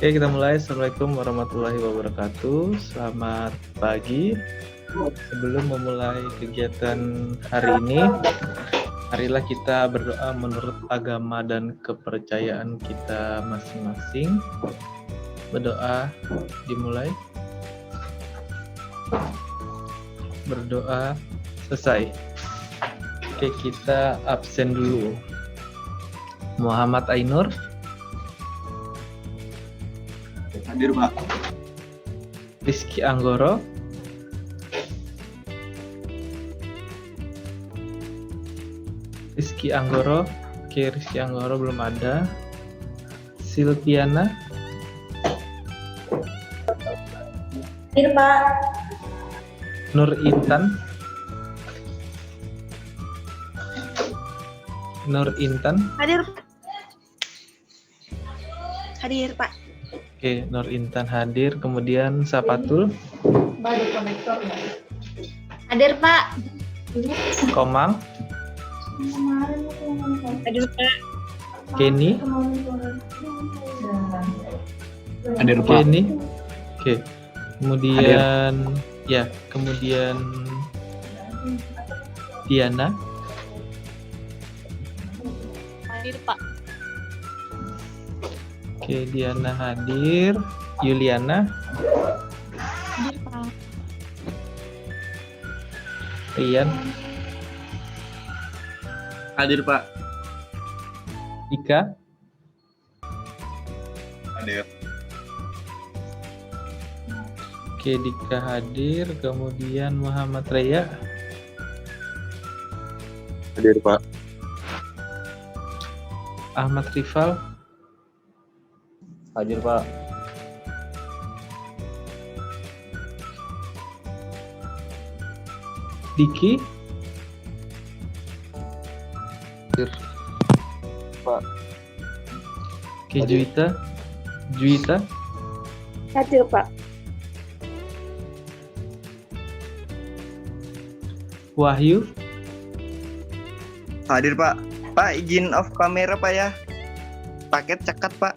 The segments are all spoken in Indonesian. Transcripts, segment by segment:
Oke, kita mulai. Assalamualaikum warahmatullahi wabarakatuh. Selamat pagi. Sebelum memulai kegiatan hari ini, marilah kita berdoa menurut agama dan kepercayaan kita masing-masing. Berdoa dimulai. Berdoa selesai. Oke, kita absen dulu. Muhammad Ainur. Hadir, Pak. Rizky Anggoro. Rizky Anggoro. Oke, Rizky Anggoro belum ada. Silviana. Hadir, Pak. Nur Intan. Nur Intan. Hadir. Hadir, Pak. Oke, Nur Intan hadir. Kemudian Sapatul. Hadir, Pak. Komang. Hadir, Pak. Kenny. Hadir, Pak. Kenny. Oke. Kemudian kemudian Diana. Hadir, Pak. Oke, Diana hadir. Yuliana. Hadir, Pak. Rian. Hadir, Pak. Ika. Hadir. Oke, Dika hadir. Kemudian Muhammad Raya. Hadir, Pak. Ahmad Rifal. Hadir, Pak. Diki. Hadir, Pak. Oke, Hadir. Juwita. Hadir, Pak. Wahyu. Hadir, Pak. Pak, izin off kamera, Pak ya. Paket cekat, Pak.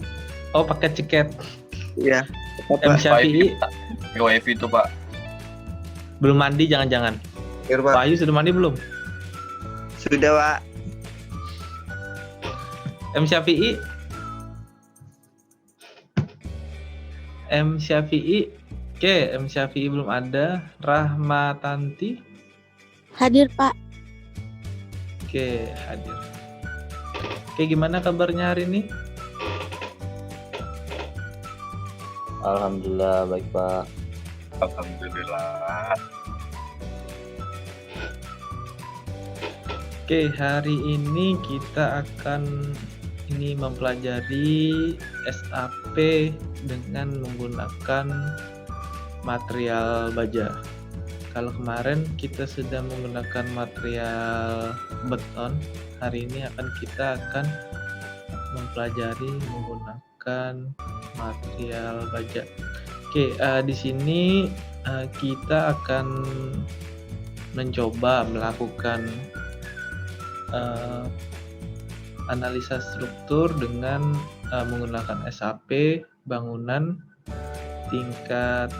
Oh, pakai ceket. Iya. M Syafi'i WiFi itu, Pak. belum mandi, jangan-jangan. Hadir, Pak. Wahyu sudah mandi belum? Sudah, Pak. M Syafi'i. M Syafi'i. Oke, M Syafi'i belum ada. Rahmatanti. Hadir, Pak. Oke, hadir. Oke, gimana kabarnya hari ini? Alhamdulillah baik, Pak. Alhamdulillah. Oke, hari ini kita akan mempelajari SAP dengan menggunakan material baja. Kalau kemarin kita sudah menggunakan material beton, hari ini kita akan mempelajari menggunakan material baja. Oke, di sini kita akan mencoba melakukan analisa struktur dengan menggunakan SAP bangunan tingkat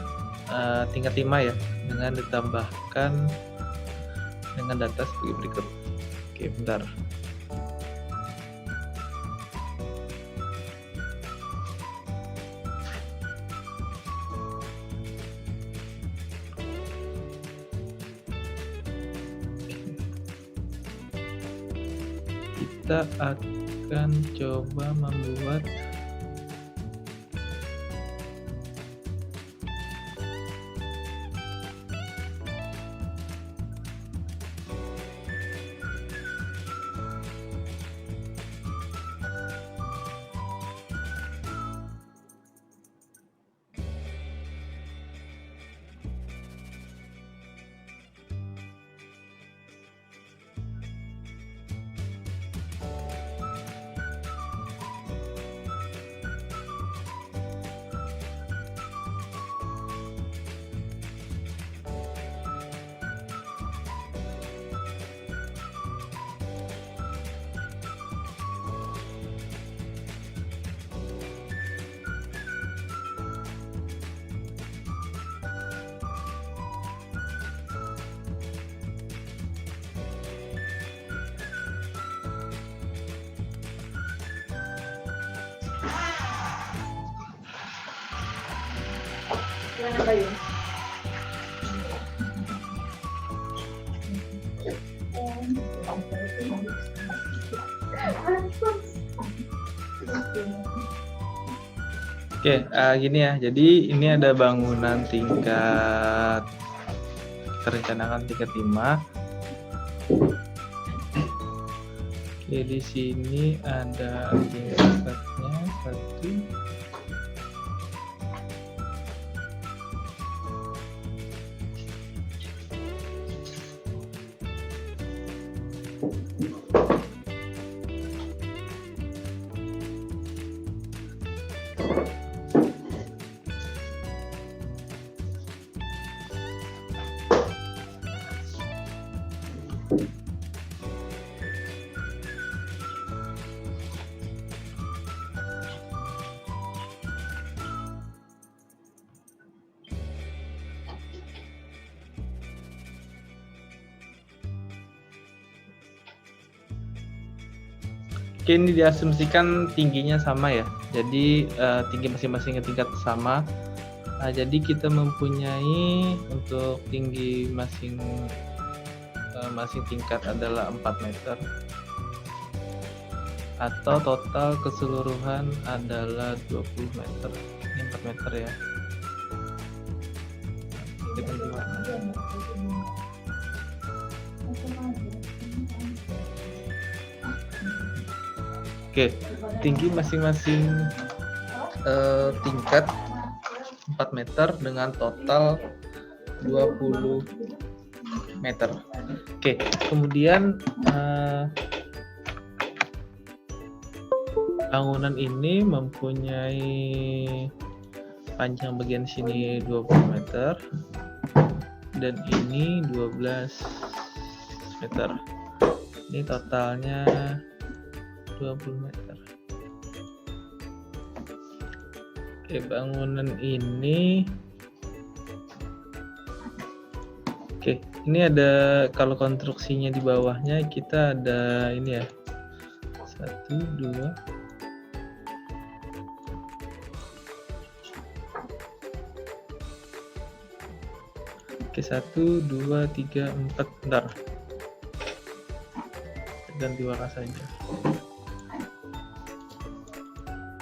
5 ya, dengan ditambahkan dengan data sebagai berikut. Oke, bentar. Kita akan coba membuat Oke, gini ya. Jadi ini ada bangunan tingkat, kita rencanakan tingkat 5. Oke, di sini ada tingkatnya 1. Oke, ini diasumsikan tingginya sama ya. Jadi tinggi masing-masing tingkat sama. Nah, jadi kita mempunyai untuk tinggi masing tingkat adalah 4 meter. Atau total keseluruhan adalah 20 meter. Ini 4 meter ya. Kita ganti warna. Oke, tinggi masing-masing tingkat 4 meter dengan total 20 meter. Oke, kemudian bangunan ini mempunyai panjang bagian sini 20 meter dan ini 12 meter. Ini totalnya 20 meter. Oke, bangunan ini. Oke, ini ada, kalau konstruksinya di bawahnya kita ada ini ya. 1, 2. Oke, 1, 2, 3, 4. Bentar. Ganti warna saja.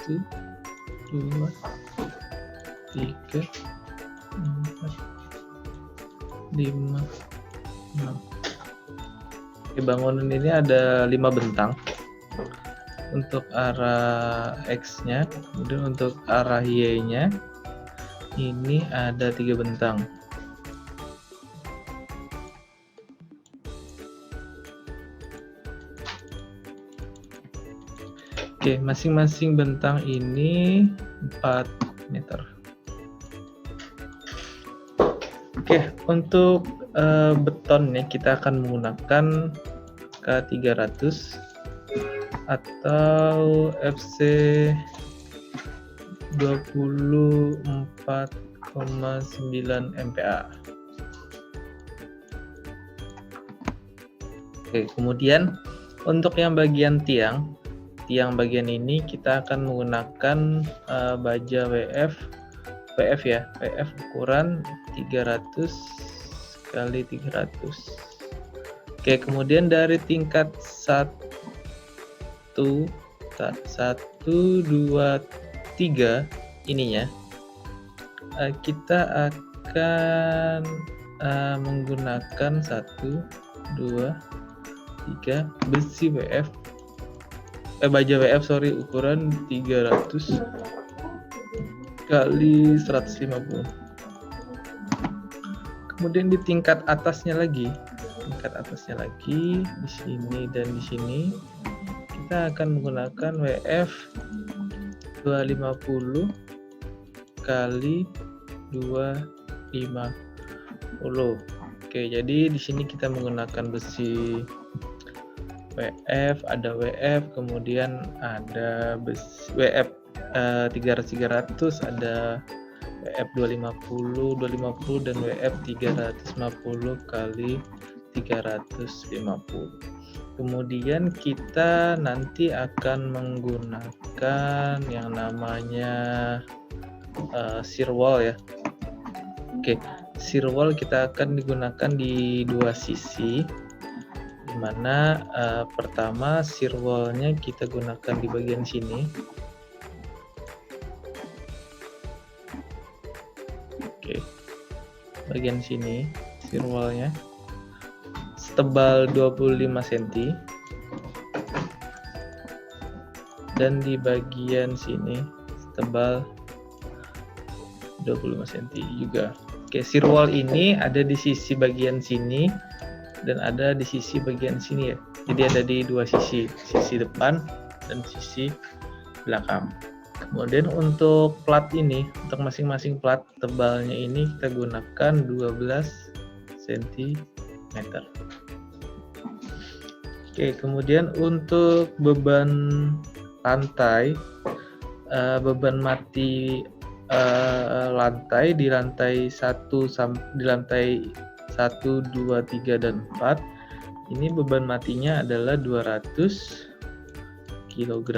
1, 2, 3, 4, 5, 6. Oke, bangunan ini ada 5 bentang untuk arah X-nya, kemudian untuk arah Y-nya ini ada 3 bentang. Oke, masing-masing bentang ini 4 meter. Oke, untuk betonnya kita akan menggunakan K300 atau FC 24,9 MPa. Oke, kemudian untuk yang bagian tiang bagian ini kita akan menggunakan baja WF ya, WF ukuran 300 kali 300. Oke, kemudian dari tingkat 1, 2, 3 ininya kita akan menggunakan 1, 2, 3 besi WF baja WF ukuran 300 kali 150. Kemudian di tingkat atasnya lagi di sini dan di sini kita akan menggunakan WF 250 kali 250. Oke, jadi di sini kita menggunakan besi WF, ada WF, kemudian ada besi WF 300, ada WF 250 dan WF 350 kali 350. Kemudian kita nanti akan menggunakan yang namanya shear wall ya. Oke, shear wall kita akan digunakan di dua sisi, dimana pertama shear wall-nya kita gunakan di bagian sini. Oke, bagian sini shear wall-nya setebal 25 cm, dan di bagian sini setebal 25 cm juga. Oke, shear wall ini ada di sisi bagian sini dan ada di sisi bagian sini ya. Jadi ada di dua sisi depan dan sisi belakang. Kemudian untuk plat ini, untuk masing-masing plat tebalnya ini kita gunakan 12 cm. Oke, kemudian untuk beban lantai, beban mati lantai di lantai 1 di lantai 1, 2, 3 dan 4 ini beban matinya adalah 200 kg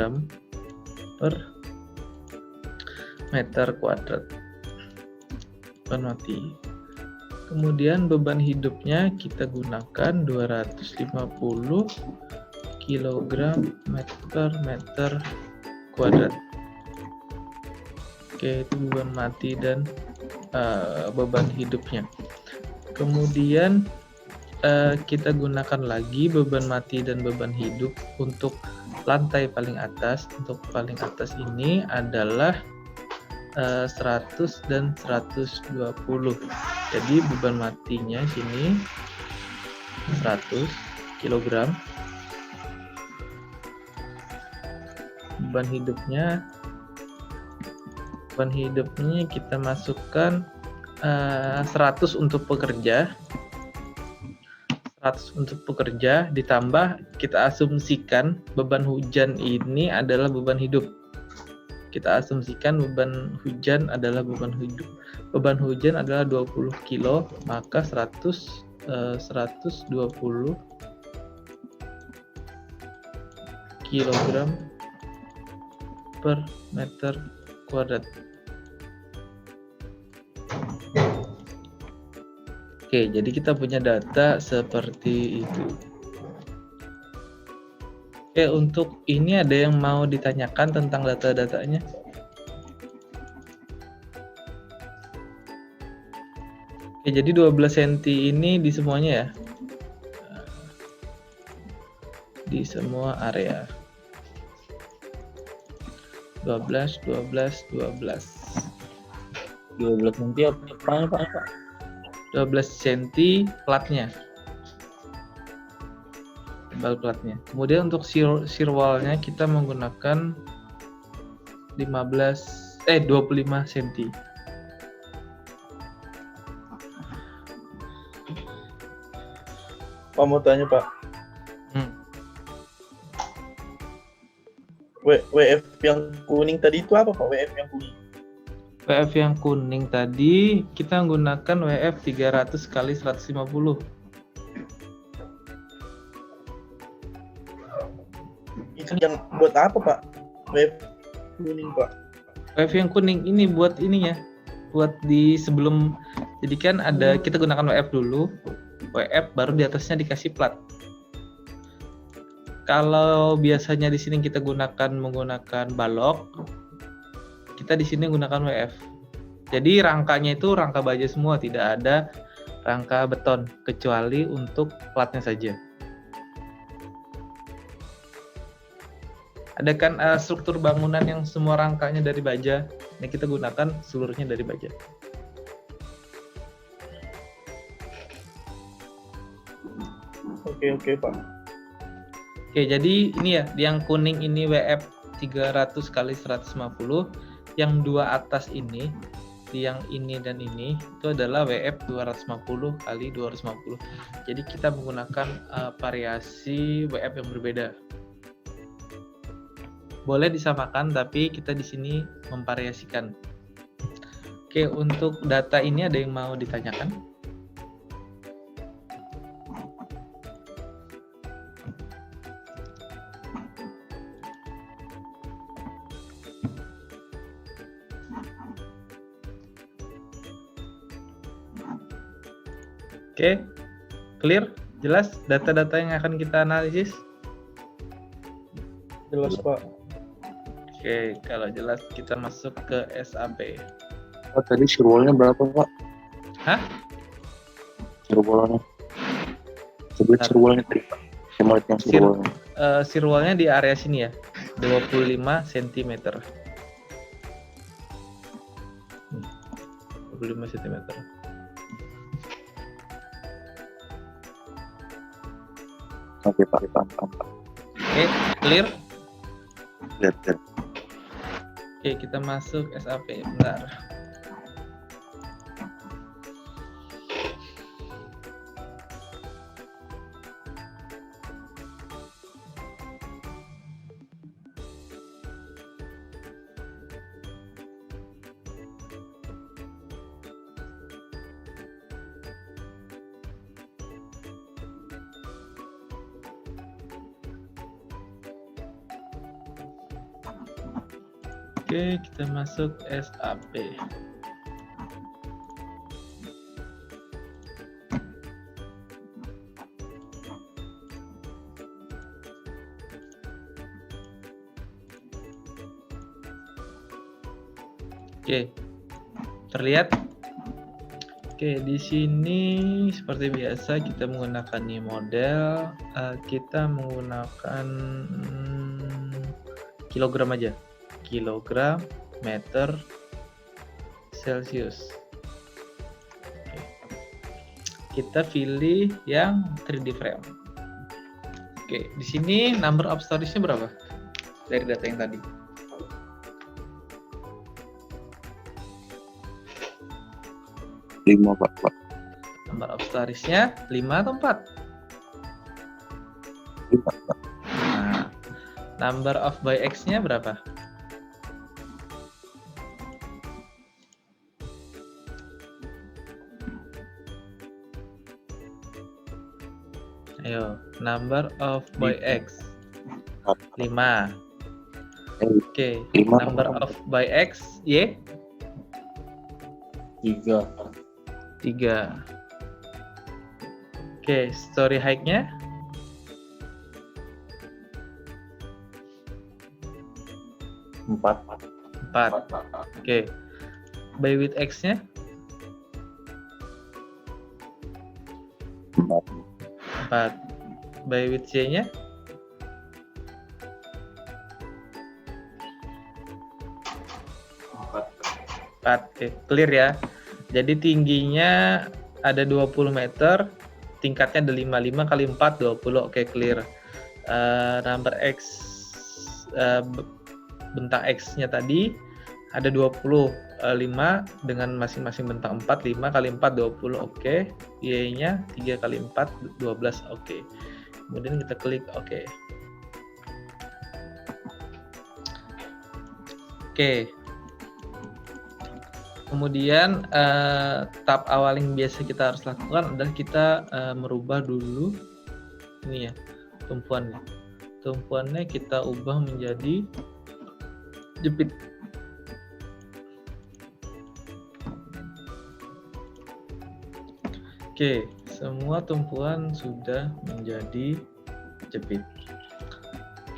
per meter kuadrat beban mati. Kemudian beban hidupnya kita gunakan 250 kg per meter kuadrat. Oke, itu beban mati dan beban hidupnya. Kemudian kita gunakan lagi beban mati dan beban hidup untuk lantai paling atas. Untuk paling atas ini adalah 100 dan 120. Jadi beban matinya sini 100 kg. Beban hidupnya kita masukkan 100 untuk pekerja, 100 untuk pekerja, ditambah kita asumsikan beban hujan ini adalah beban hidup. Kita asumsikan beban hujan adalah beban hidup. Beban hujan adalah 20 kilo, maka 120 kilogram per meter kuadrat. Oke, jadi kita punya data seperti itu. Oke, untuk ini ada yang mau ditanyakan tentang data-datanya? Oke, jadi 12 cm ini di semuanya ya? Di semua area. 12 nanti apa Pak? 12 cm platnya, tebal platnya. Kemudian untuk shear wall-nya kita menggunakan 25 cm. Pak, mau tanya Pak, WF yang kuning tadi itu apa Pak? WF yang kuning? WF yang kuning tadi kita menggunakan WF 300 kali 150. Itu yang buat apa Pak? WF kuning Pak? WF yang kuning ini buat ininya, buat di sebelum, jadi kan ada kita gunakan WF dulu, WF baru di atasnya dikasih plat. Kalau biasanya di sini kita menggunakan balok, kita di sini gunakan WF. Jadi rangkanya itu rangka baja semua, tidak ada rangka beton kecuali untuk platnya saja. Ada kan struktur bangunan yang semua rangkanya dari baja, ini kita gunakan seluruhnya dari baja. Oke Pak. Oke, jadi ini ya, yang kuning ini WF 300 kali 150, yang dua atas ini, yang ini dan ini, itu adalah WF 250 kali 250. Jadi kita menggunakan variasi WF yang berbeda. Boleh disamakan, tapi kita di sini memvariasikan. Oke, untuk data ini ada yang mau ditanyakan? Oke, clear? Jelas data-data yang akan kita analisis? Jelas Pak. Oke, kalau jelas kita masuk ke SAP. Oh, tadi surwalnya berapa Pak? Hah? Surwalnya. Sebut surwalnya tadi Pak. Saya mau lihat yang surwalnya. Sirwalnya di area sini ya, 25 cm. 25 cm. Oke Pak, paham. Oke, clear? Lihat. Oke, kita masuk SAP. Bentar. Oke, kita masuk SAP. Oke, terlihat? Oke, di sini seperti biasa kita menggunakan new model. Kita menggunakan kilogram aja. Kilogram, meter, Celsius. Oke. Kita pilih yang 3D frame. Oke, di sini number of storage-nya berapa? Dari data yang tadi. Lima Pak. Number of storage-nya 5 atau 4? 5 Pak. Nah, number of by X-nya berapa? Ayo, number of by X 5. Oke, 5. number of by X Y 3. 3. Oke, story height-nya 4. 4. Oke, by width X-nya 4. By width Y-nya 4. Oke, clear ya. Jadi tingginya ada 20 meter, tingkatnya ada 55 kali 4 20. Oke, clear. Number X bentang X-nya tadi ada 20, 5 dengan masing-masing bentang 4, 5 kali 4 20. Oke. Y-nya 3 kali 4 12. Oke. Kemudian kita klik oke. Oke. Kemudian tahap awal yang biasa kita harus lakukan adalah kita merubah dulu ini ya, tumpuannya. Tumpuannya kita ubah menjadi jepit. Oke, semua tumpuan sudah menjadi jepit.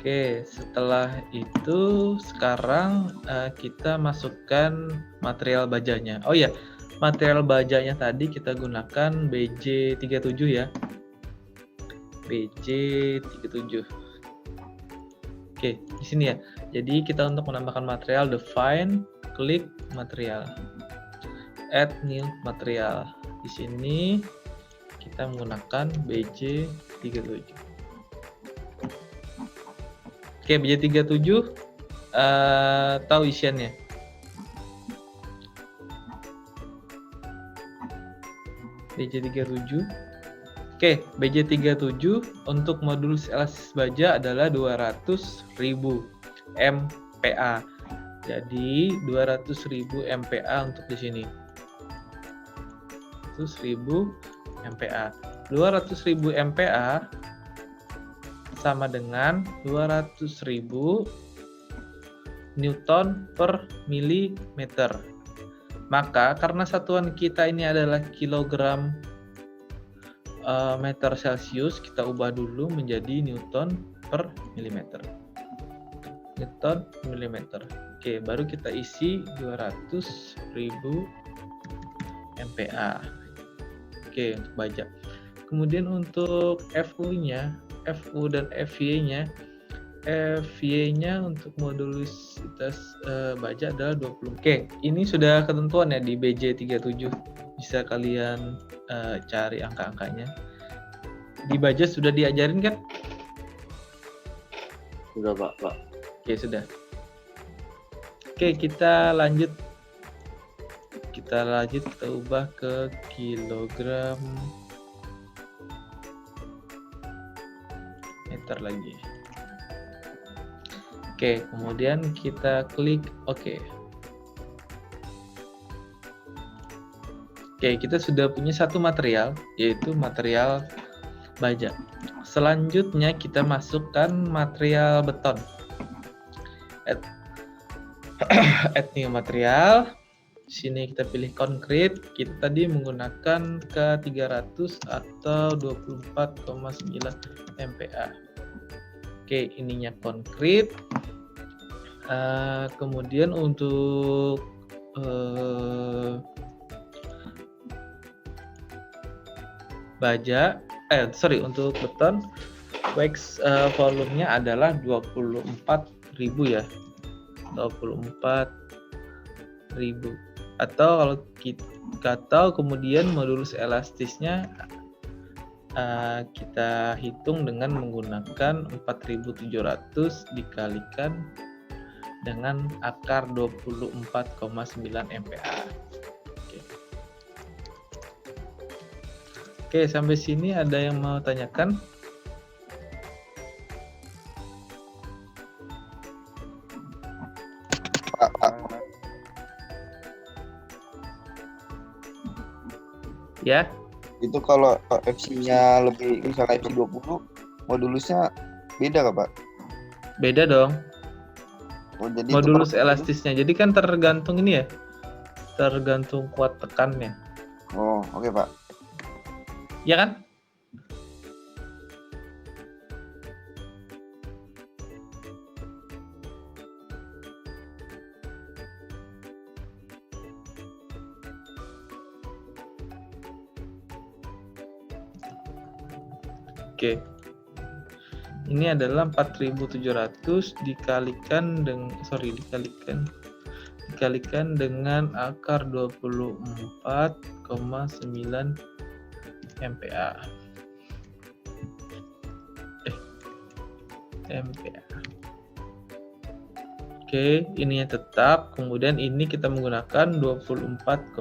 Oke, setelah itu sekarang kita masukkan material bajanya. Oh ya, material bajanya tadi kita gunakan BJ37 ya. BJ37. Oke, di sini ya. Jadi kita untuk menambahkan material, define, klik material, add new material. Di sini kita menggunakan BJ37. Oke, BJ37 tahu isiannya. BJ37. Oke, BJ37 untuk modul elastis baja adalah 200.000 MPa. Jadi 200.000 MPa untuk di sini. 200.000 MPa. 200.000 MPa sama dengan 200.000 Newton per milimeter. Maka karena satuan kita ini adalah kilogram meter Celcius kita ubah dulu menjadi Newton per milimeter. Newton milimeter. Oke, baru kita isi 200.000 MPa. Oke, untuk baja. Kemudian untuk FU-nya, FU dan FY-nya, FY-nya untuk modulitas baja adalah 20. Oke, ini sudah ketentuan ya di BJ37. Bisa kalian cari angka-angkanya. Di baja sudah diajarin kan? Sudah Pak. Oke, sudah. Oke, kita lanjut. Kita ubah ke kilogram meter lagi. Oke, kemudian kita klik OK. Oke, kita sudah punya satu material, yaitu material baja. Selanjutnya kita masukkan material beton. Add new material. Sini kita pilih konkrit. Kita tadi menggunakan ke 300 atau 24,9 MPa. Oke, ininya konkrit. Kemudian untuk baja, untuk beton, wax volumenya adalah 24.000 ya. 24.000. Atau kalau kita kemudian modulus elastisnya kita hitung dengan menggunakan 4.700 dikalikan dengan akar 24,9 MPa. Oke, sampai sini ada yang mau tanyakan? Ya. Itu kalau FC-nya lebih, misalnya FC 20, modulusnya beda nggak Pak? Beda dong. Oh, jadi Modulus elastisnya. Jadi kan tergantung ini ya. Tergantung kuat tekannya. Oh, oke Pak. Ya kan? Oke. Ini adalah 4.700 dikalikan dengan akar 24,9 MPa. MPa. Oke, ininya tetap. Kemudian ini kita menggunakan 24,9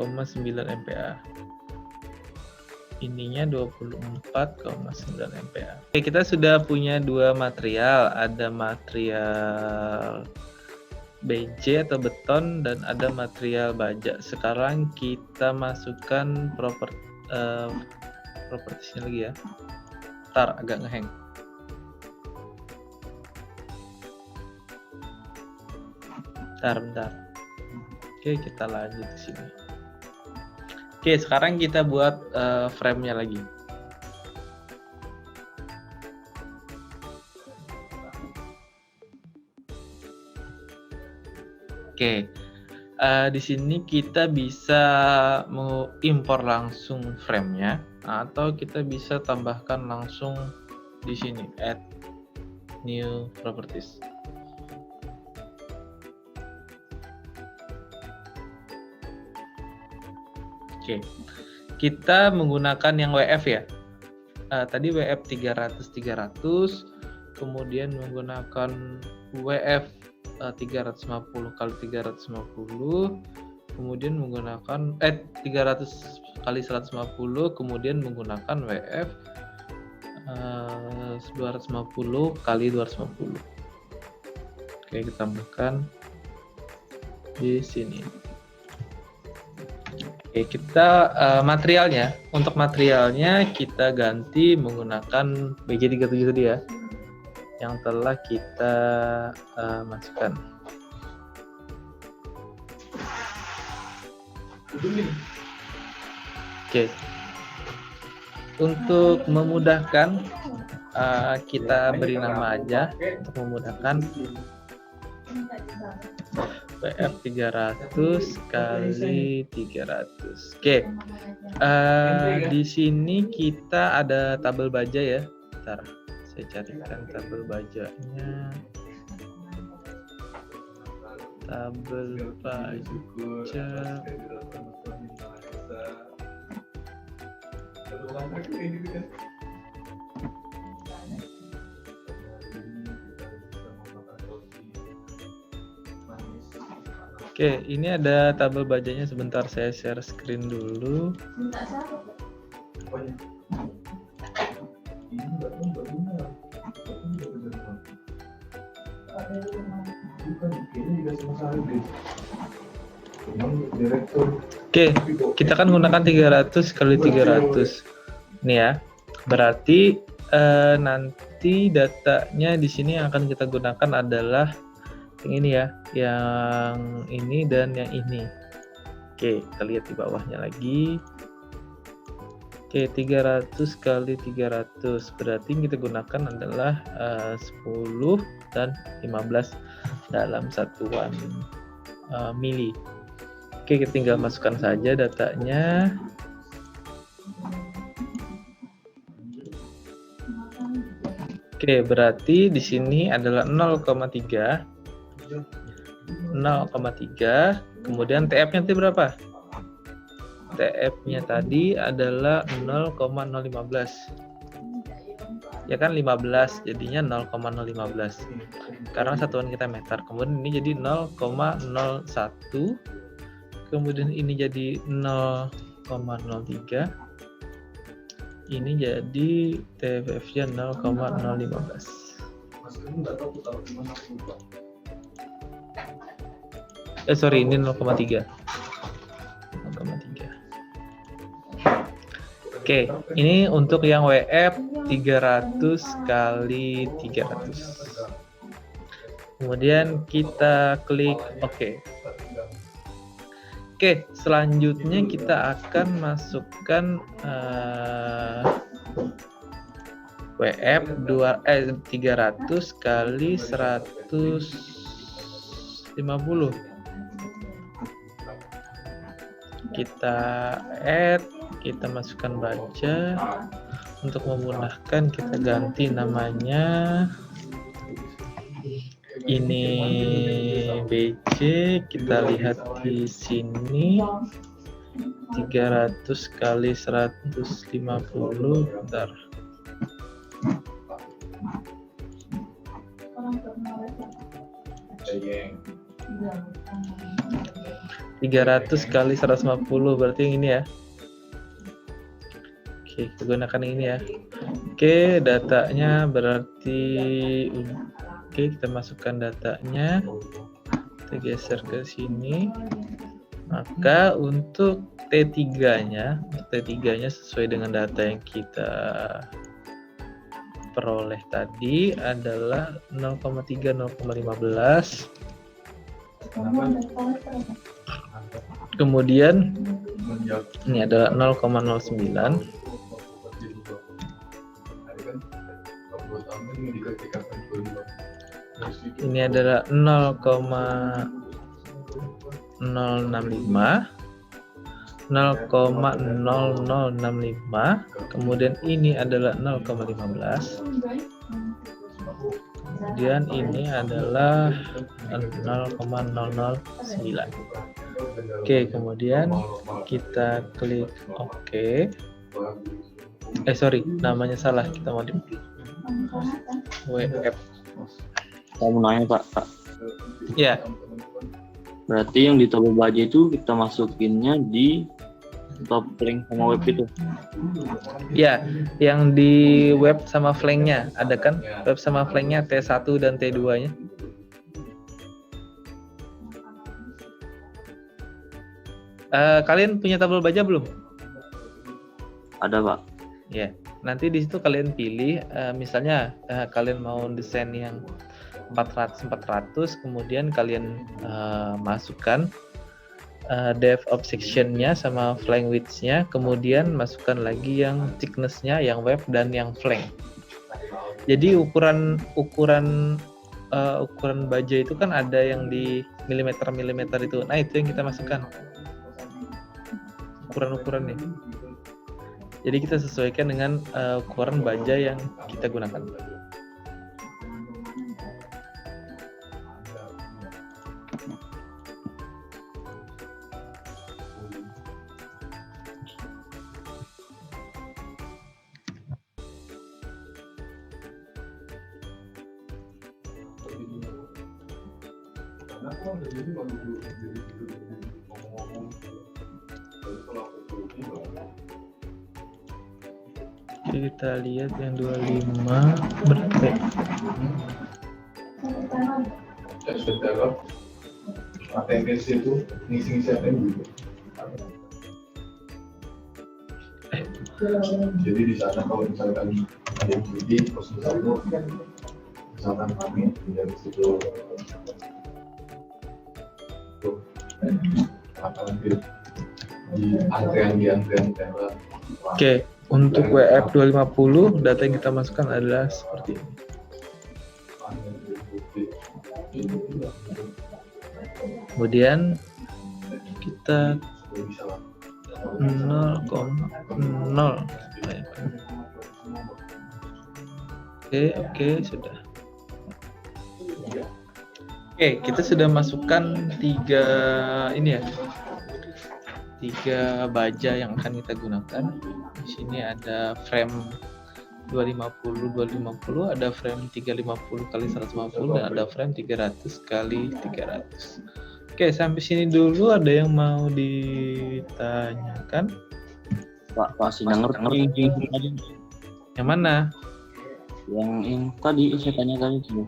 MPa. Ininya 24,9 MPa. Oke, kita sudah punya dua material. Ada material BJ atau beton dan ada material baja. Sekarang kita masukkan propertiesnya lagi ya. Ntar agak ngehang. Bentar. Oke, kita lanjut ke sini. Oke, sekarang kita buat frame-nya lagi. Oke, di sini kita bisa mau impor langsung frame-nya atau kita bisa tambahkan langsung di sini, add new properties. Oke, kita menggunakan yang WF ya. Tadi WF 300, kemudian menggunakan WF 350 kali 350, kemudian menggunakan 300 kali 150, kemudian menggunakan WF 250 kali 250. Oke, kita tambahkan di sini. Oke, kita materialnya, untuk materialnya kita ganti menggunakan BJ37 tadi ya, yang telah kita masukkan. Oke, untuk memudahkan kita beri nama aja untuk memudahkan WF 300 kali 300. Oke. Di sini kita ada tabel baja ya. Bentar, saya carikan tabel bajanya. Tabel baja. Oke, ini ada tabel bajanya. Sebentar, saya share screen dulu. Oke, kita kan gunakan 300 kali 300. Ini ya. Berarti nanti datanya di sini yang akan kita gunakan adalah yang ini ya, yang ini dan yang ini. Oke, kita lihat di bawahnya lagi. Oke, 300 kali 300 berarti yang kita gunakan adalah 10 dan 15 dalam satuan mili. Oke, kita tinggal masukkan saja datanya. Oke, berarti di sini adalah 0,3, kemudian TF-nya tadi berapa? TF-nya tadi adalah 0,015. Ya kan 15, jadinya 0,015. Karena satuan kita meter. Kemudian ini jadi 0,01. Kemudian ini jadi 0,03. Ini jadi TFF-nya 0,015. Sorry, ini 0,3. 0,3. Oke, ini untuk yang WF 300 kali 300. Kemudian kita klik OK. Oke, selanjutnya kita akan masukkan WF 300 kali 150. Kita add, kita masukkan baja. Untuk memudahkan kita ganti namanya. Ini BC, kita lihat di sini 300 kali 150. Bentar. Tiga 300 kali 150 berarti yang ini ya. Oke, kita gunakan ini ya. Oke, datanya berarti oke, kita masukkan datanya. Kita geser ke sini. Maka untuk T3-nya, sesuai dengan data yang kita peroleh tadi adalah 0,3, 0,15. Kemudian ini adalah 0,09. Ini adalah 0,065, 0,0065, kemudian ini adalah 0,15, kemudian ini adalah 0,009. Oke, kemudian kita klik OK. Sorry, namanya salah, kita modif WF. Saya mau nanya Pak. Ya, Berarti yang di tabel baja itu kita masukinnya di top link sama web itu. ya, yang di web sama flanknya ada kan? Web sama flanknya T1 dan T2-nya. Kalian punya tabel baja belum? Ada Pak. Ya, nanti di situ kalian pilih, misalnya kalian mau desain yang 400, kemudian kalian masukkan depth of section-nya sama flank width-nya, kemudian masukkan lagi yang thickness-nya, yang web dan yang flank. Jadi ukuran baja itu kan ada yang di milimeter itu. Nah, itu yang kita masukkan. Ukuran-ukurannya. Jadi kita sesuaikan dengan ukuran baja yang kita gunakan. Oke, kita lihat yang 25 berapa ya? ATMS itu ngisi-ngisi ATM gitu. Jadi di sana kalau misalkan ada yang beli pos satu, misalkan kami dari situ akan di antrean tenda. Oke, untuk WF 250 data yang kita masukkan adalah seperti ini. Kemudian kita 0,0. Oke, sudah. Oke, kita sudah masukkan 3 baja yang akan kita gunakan. Di sini ada frame 250, ada frame 350 kali 150 dan ada frame 300 kali 300. Oke, sampai sini dulu ada yang mau ditanyakan? Pak masih ngerti Yang mana? yang tadi saya tanya tadi tuh,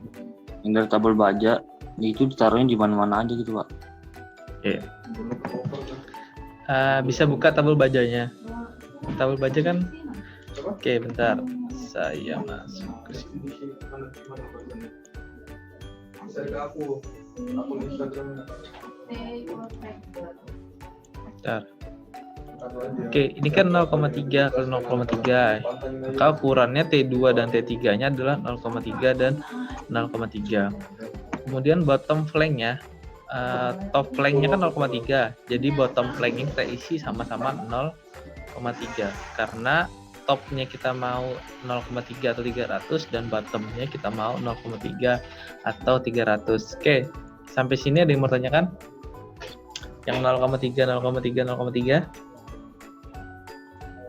yang dari tabel baja itu ditaruhnya di mana-mana aja gitu Pak. Iya. Bisa buka tabel bajanya. Tabel baja kan? Oke, bentar. Saya masuk ke sini. Bentar. Oke, ini kan 0,3 kali 0,3. Maka ukurannya T2 dan T3-nya adalah 0,3 dan 0,3. Kemudian bottom flank-nya, top flank-nya kan 0,3. Jadi bottom flank-nya kita isi sama-sama 0,3. Karena top-nya kita mau 0,3 atau 300 dan bottom-nya kita mau 0,3 atau 300. Oke, sampai sini ada yang mau tanyakan? Yang 0,3, 0,3, 0,3?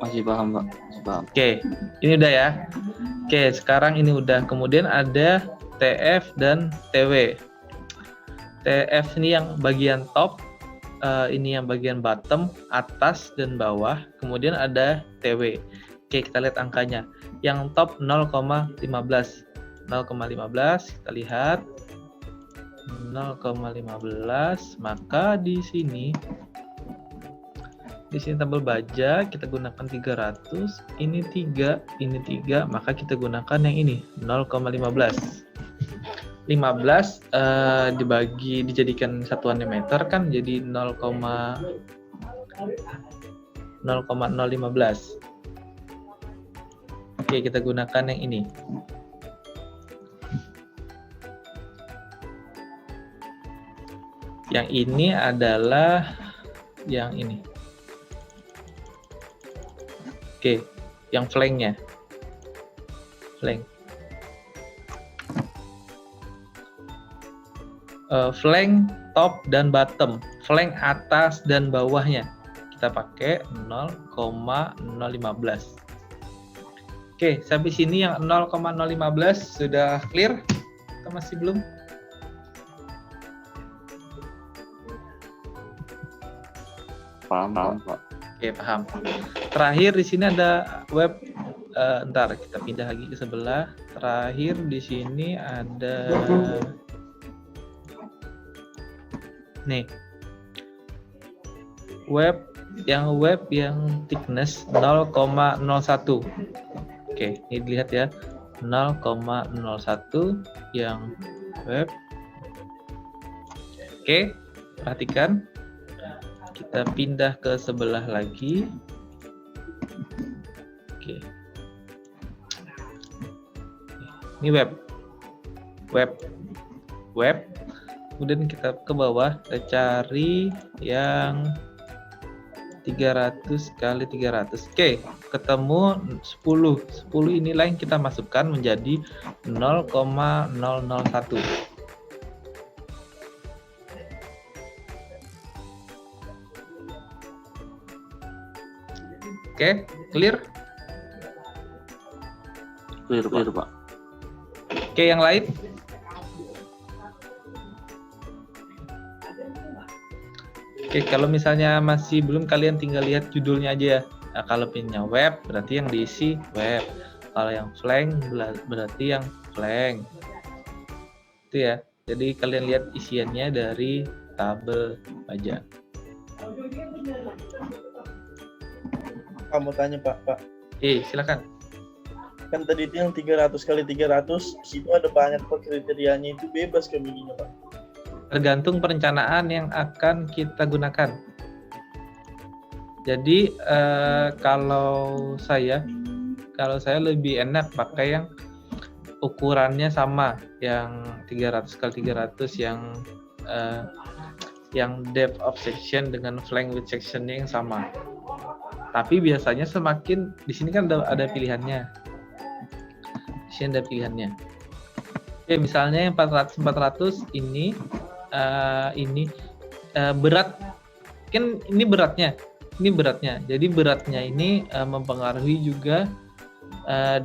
Masih paham Pak, masih paham. Oke, ini udah ya. Oke, sekarang ini udah. Kemudian ada TF dan TW. TF ini yang bagian top, ini yang bagian bottom, atas dan bawah. Kemudian ada TW. Oke, kita lihat angkanya. Yang top 0,15. 0,15 kita lihat. 0,15, maka di sini tabel baja kita gunakan 300, ini 3, maka kita gunakan yang ini 0,15. 15 dijadikan satuannya meter kan jadi 0,015. Oke, kita gunakan yang ini. Yang ini adalah yang ini. Oke, yang flanknya. Flank. Flank top dan bottom. Flank atas dan bawahnya. Kita pakai 0,015. Oke, sampai sini yang 0,015 sudah clear? Atau masih belum? Paham Pak. Oke, paham. Terakhir di sini ada web. Ntar kita pindah lagi ke sebelah. Terakhir di sini ada nih web yang thickness 0,01. Oke, ini dilihat ya. 0,01 yang web. Oke, perhatikan. Kita pindah ke sebelah lagi. Oke. Ini web. Kemudian kita ke bawah, kita cari yang 300 kali 300. Oke, ketemu 10. 10 inilah yang kita masukkan menjadi 0,001. Oke, clear? Clear, Pak. Oke, yang lain? Oke, kalau misalnya masih belum, kalian tinggal lihat judulnya aja ya. Nah, kalau pinnya web, berarti yang diisi web. Kalau yang flank, berarti yang flank. Itu ya. Jadi kalian lihat isiannya dari tabel aja. Kamu tanya Pak. Silakan. Kan tadi itu yang 300 kali 300, situ ada banyak Pak kriterianya, itu bebas kemininya Pak. Tergantung perencanaan yang akan kita gunakan. Jadi kalau saya lebih enak pakai yang ukurannya sama, yang 300 kali 300 yang depth of section dengan flank width sectionnya yang sama. Tapi biasanya semakin di sini kan ada pilihannya. Di sini ada pilihannya. Oke, misalnya yang 400 ini berat, kan ini beratnya. Jadi beratnya ini mempengaruhi juga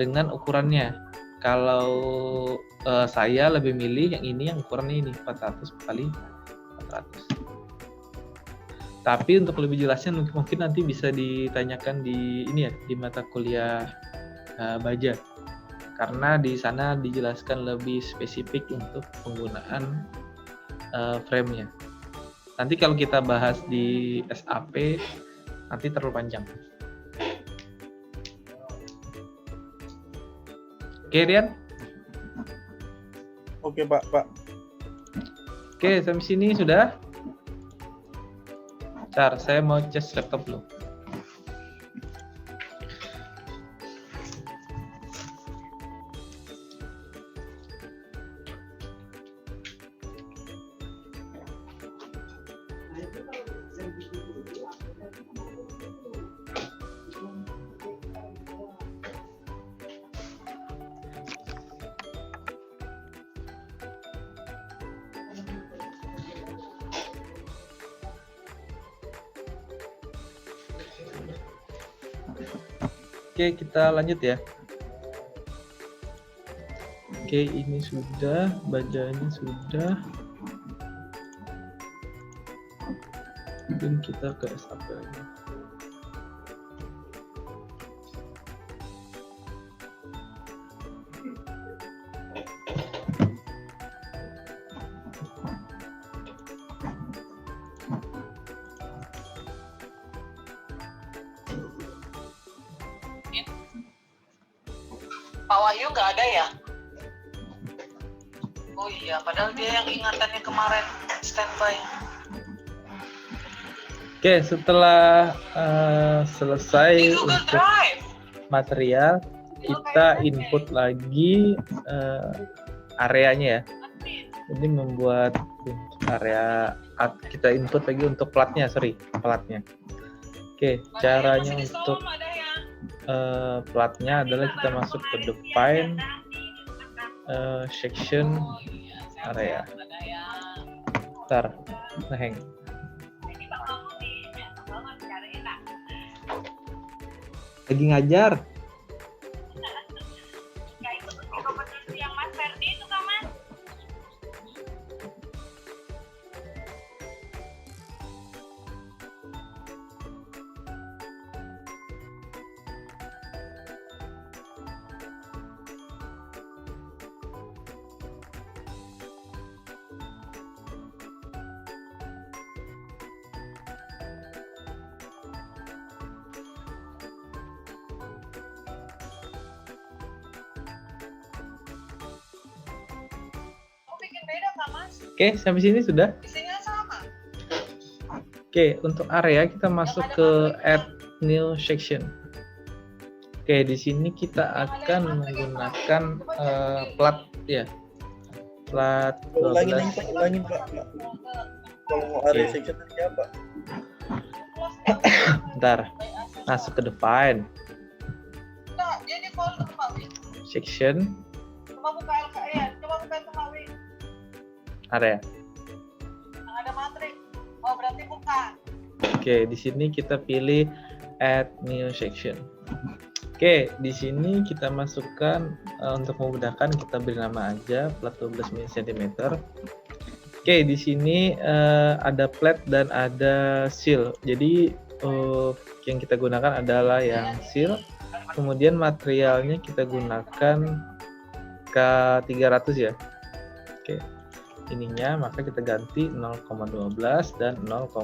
dengan ukurannya. Kalau saya lebih milih yang ini, yang ukurannya ini 400 kali 400. Tapi untuk lebih jelasnya mungkin nanti bisa ditanyakan di ini ya, di mata kuliah baja. Karena di sana dijelaskan lebih spesifik untuk penggunaan frame-nya. Nanti kalau kita bahas di SAP nanti terlalu panjang. Oke, Rian? Oke Pak. Oke, sampai sini sudah? Bentar, saya mau cas laptop dulu. Oke, kita lanjut ya. Oke, ini sudah, bajanya sudah. Mungkin kita ke SAP lagi. Pak Wahyu nggak ada ya? Oh iya, padahal dia yang ingatannya kemarin standby. Oke, setelah selesai Di Google untuk Drive. material, kita input lagi areanya ya. Jadi membuat area, kita input lagi untuk platnya. Oke, caranya untuk platnya adalah kita masuk ke define section area. Bentar, ngehang. Lagi ngajar. Oke, sampai sini sudah. Isinya sama. Oke, Oke, untuk area kita masuk ke add new section. Oke, di sini kita akan menggunakan plat ya. Plat 12. Ulangin Pak. Kalau mau area section tadi apa? Bentar. Masuk ke define. Nah, dia di folder Pak Win. Section Coba buka LKN, coba buka itu Pak Win. area. Yang ada matrik. Oh, berarti bukan. Oke, di sini kita pilih add new section. Oke, di sini kita masukkan untuk memudahkan kita beri nama aja plat 12 cm. Oke, di sini ada plat dan ada seal. Jadi yang kita gunakan adalah yang seal. Kemudian materialnya kita gunakan K300 ya. Oke. Ininya maka kita ganti 0,12 dan 0,12.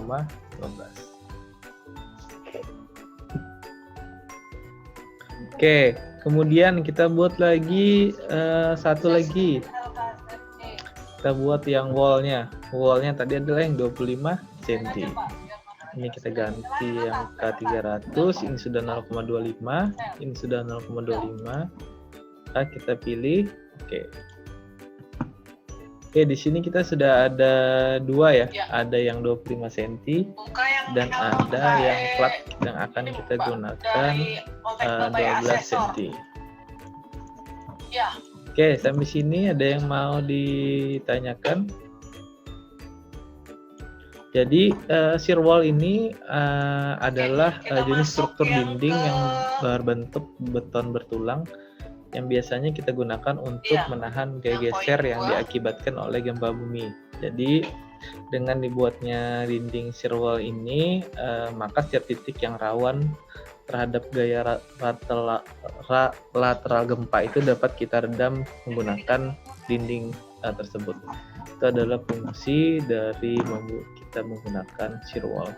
Oke, kemudian kita buat lagi satu lagi. Kita buat yang wall-nya. Wall-nya tadi adalah yang 25 cm. Ini kita ganti yang K300, ini sudah 0,25, ini sudah 0,25. Nah, kita pilih oke. Oke, di sini kita sudah ada dua ya. Ada yang 25 cm dan ada yang plat yang akan kita gunakan 12 cm. Ya. Oke, sampai sini ada yang mau ditanyakan? Jadi shear wall ini adalah jenis struktur dinding yang berbentuk beton bertulang yang biasanya kita gunakan untuk menahan gaya geser yang diakibatkan oleh gempa bumi. Jadi dengan dibuatnya dinding shear wall ini, maka setiap titik yang rawan terhadap gaya lateral gempa itu dapat kita redam menggunakan dinding tersebut. Itu adalah fungsi dari kita menggunakan shear wall.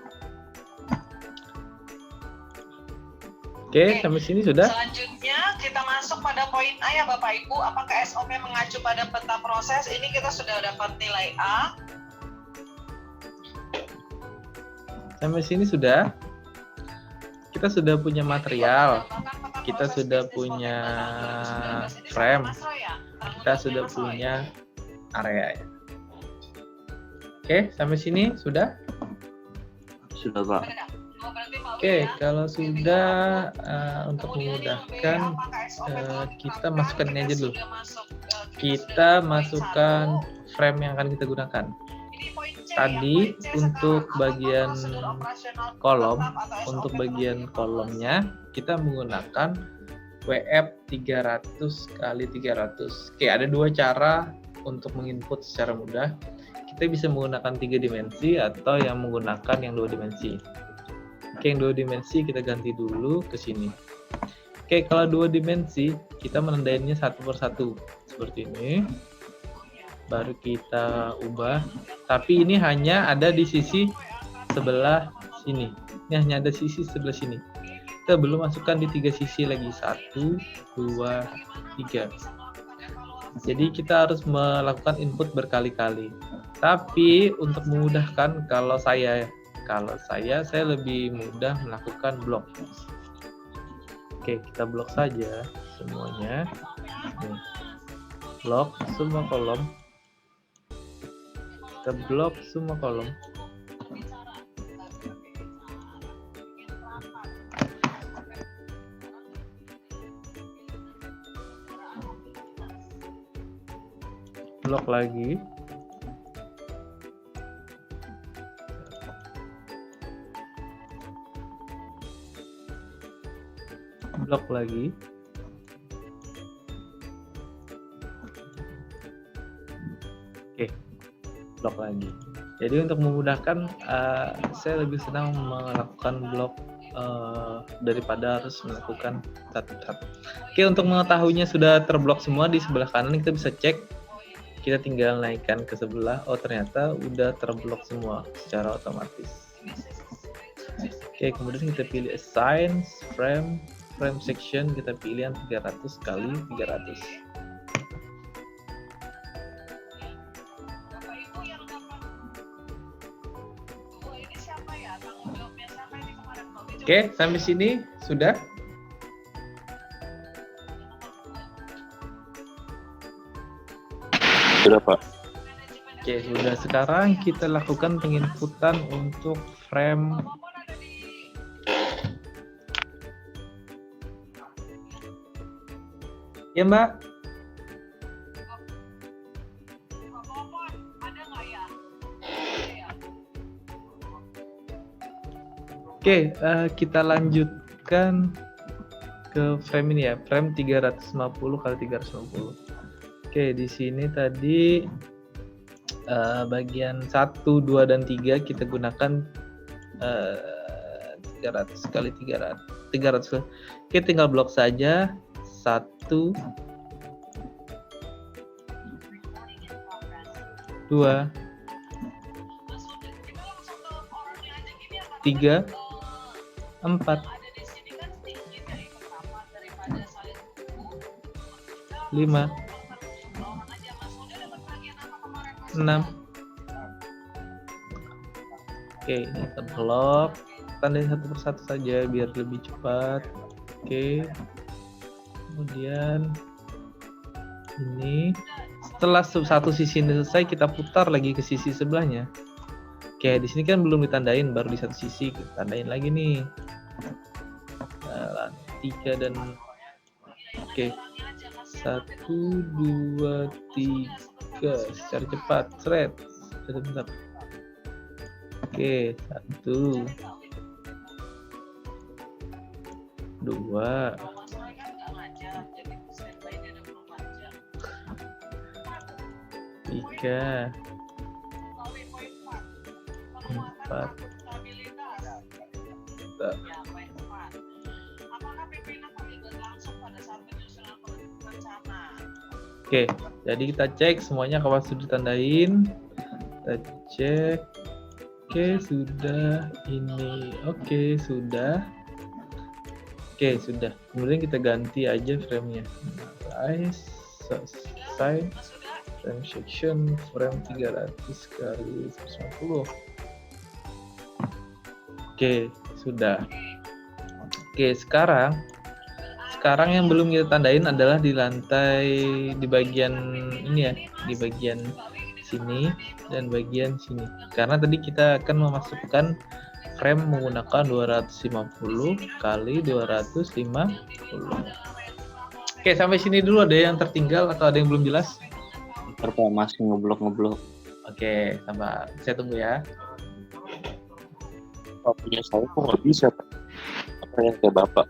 Oke, sampai sini sudah. Selanjutnya kita masuk pada poin A ya Bapak Ibu. Apakah SOP mengacu pada peta proses? Ini kita sudah dapat nilai A. Sampai sini sudah. Kita sudah punya material. Kita sudah punya frame. Kita sudah punya area. Oke, sampai sini sudah? Sudah Pak. Oke, kalau sudah untuk memudahkan kita masukkan ini aja dulu. Kita masukkan frame yang akan kita gunakan. Tadi untuk bagian kolom, untuk bagian kolomnya kita menggunakan WF 300 x 300. Oke, ada dua cara untuk menginput secara mudah. Kita bisa menggunakan 3 dimensi atau yang menggunakan yang 2 dimensi. Oke, yang 2 dimensi kita ganti dulu ke sini. Oke, kalau 2 dimensi kita menandainnya satu persatu seperti ini. Baru kita ubah. Tapi ini hanya ada di sisi sebelah sini. Ini hanya ada sisi sebelah sini. Kita belum masukkan di 3 sisi lagi. 1, 2, 3. Jadi kita harus melakukan input berkali-kali. Tapi untuk memudahkan kalau saya lebih mudah melakukan blok. Oke, kita blok saja semuanya. Nih. Blok semua kolom. Kita blok semua kolom. Blok lagi. Blok lagi. Oke, blok lagi. Jadi untuk memudahkan, saya lebih senang melakukan blok daripada harus melakukan satu-satu. Oke, untuk mengetahuinya sudah terblok semua di sebelah kanan, kita bisa cek. Kita tinggal naikkan ke sebelah. Oh, ternyata udah terblok semua secara otomatis. Oke, kemudian kita pilih assign frame section, kita pilih yang 300 x 300. Bapak Ibu yang dapat 2 ini siapa ya? Oke, sampai sini sudah? Sudah, Pak. Oke, sudah. Sekarang kita lakukan penginputan untuk frame ya, Mbak. Oke, kita lanjutkan ke frame ini ya, frame 350 kali 350. Oke, di sini tadi bagian 1, 2, dan 3 kita gunakan 300 kali 300. Oke, tinggal blok saja. 1, 2, 3, 4, 5, 6. Oke, ini kita blok, tandain satu persatu saja biar lebih cepat. Oke, kemudian ini setelah satu sisi ini selesai, kita putar lagi ke sisi sebelahnya. Oke, di sini kan belum ditandain, baru di satu sisi kita tandain lagi nih. 3 dan oke. 1, 2, 3 secara cepat, seret. Bentar. Oke, 1, 2, 3, 4. Oke, jadi kita cek semuanya kapan sudah ditandain. Kita cek. Oke, sudah. Ini oke, sudah. Oke, sudah. Kemudian kita ganti aja frame-nya. Size, frame section, frame 300 kali 150. Oke, sudah. Oke, sekarang yang belum kita tandain adalah di lantai, di bagian ini ya, di bagian sini dan bagian sini. Karena tadi kita akan memasukkan frame menggunakan 250 kali 250. Oke, sampai sini dulu. Ada yang tertinggal atau ada yang belum jelas? Ntar Pak, masih ngeblok. Oke, sabar. Saya tunggu ya. Pak, punya saya kok nggak bisa, Pak. Apa yang kayak Bapak?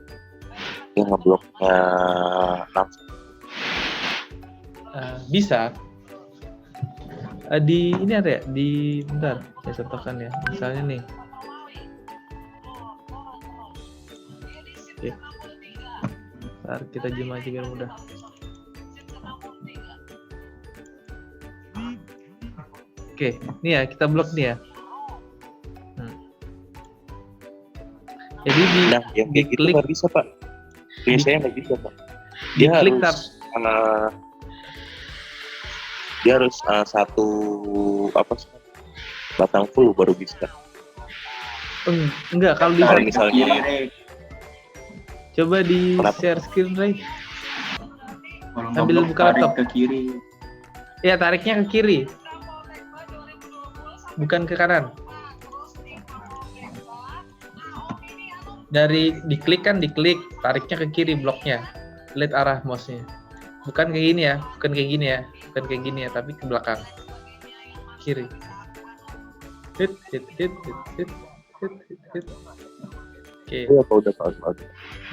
Yang ngebloknya langsung. Bisa. Di ini ada ya? Di bentar, saya contohkan ya. Misalnya nih. Oke. Ntar kita zoom aja biar mudah. Oke, ini ya kita blok nih ya. Jadi Nah, yang kayak gitu diklik, nggak bisa, Pak. Biasanya nggak bisa, Pak. diklik Dia harus satu batang full baru bisa. enggak, kalau di Kalau misalnya coba di Kenapa? share screen, Ray. Kalau Sambil ngeblok, buka tarik laptop. ke kiri. Ya, tariknya ke kiri, bukan ke kanan. Dari diklik, tariknya ke kiri bloknya. Lihat arah mouse-nya. Bukan kayak gini ya, bukan kayak gini ya, tapi ke belakang. Kiri. Hit. Oke, itu apa udah Pak?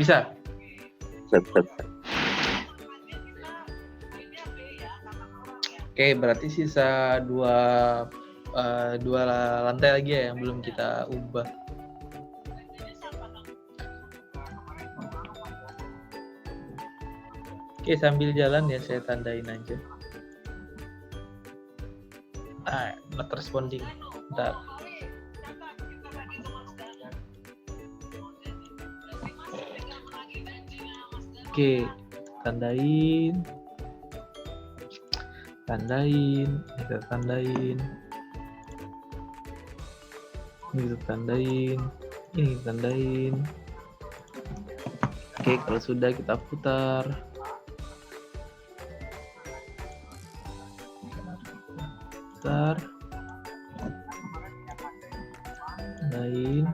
bisa. Bisa. Oke, berarti sisa dua lantai lagi ya yang belum kita ubah. Oke, sambil jalan ya saya tandain aja. Not responding. Bentar. Oke, tandain. Kita tandain. Ini tandain. Oke, kalau sudah kita putar. Putar. Tandain.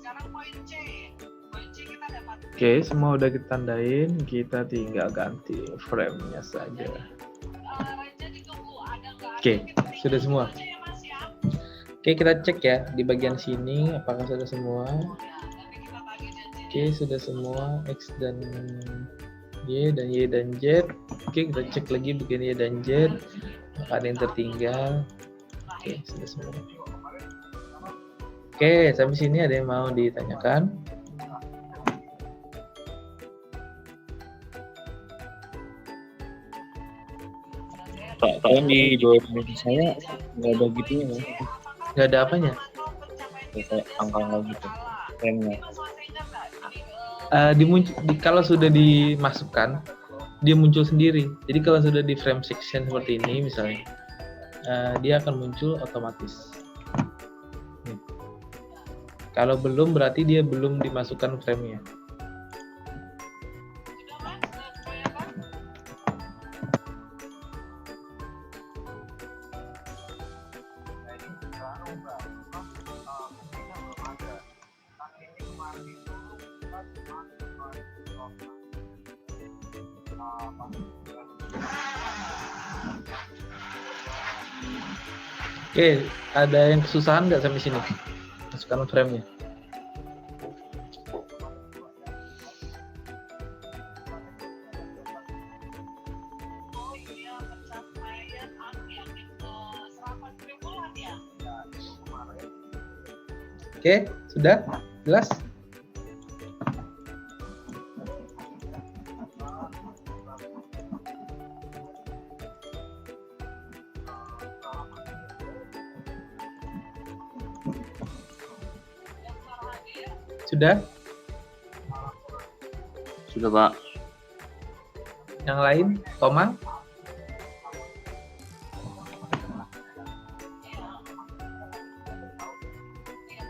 Sekarang poin C. Poin C kita dapat. Oke, semua udah kita tandain, kita tinggal ganti frame-nya saja. Raja ditunggu, ada nggak? Oke, sudah semua. Aja ya, Mas, ya. Oke, kita cek ya di bagian sini apakah sudah semua. Tapi kita bagi janji. Oke, sudah semua X dan Y dan Y dan Z. Oke, kita cek lagi bagian Y dan Z. Apakah ada yang tertinggal? Oke, sudah semua. Oke, sampai sini ada yang mau ditanyakan? Pak, kan di dokumen saya nggak ada gitunya kan? Nggak ada apanya? Kayak angka-angka gitu, frame-nya. Kalau sudah dimasukkan, dia muncul sendiri. Jadi kalau sudah di frame section seperti ini misalnya, dia akan muncul otomatis. Nih. Kalau belum berarti dia belum dimasukkan frame-nya. Oke, ada yang kesusahan nggak sampai sini? Masukkan frame-nya. Oke, sudah? Jelas? Sudah? Sudah, Pak. Yang lain? Tomang?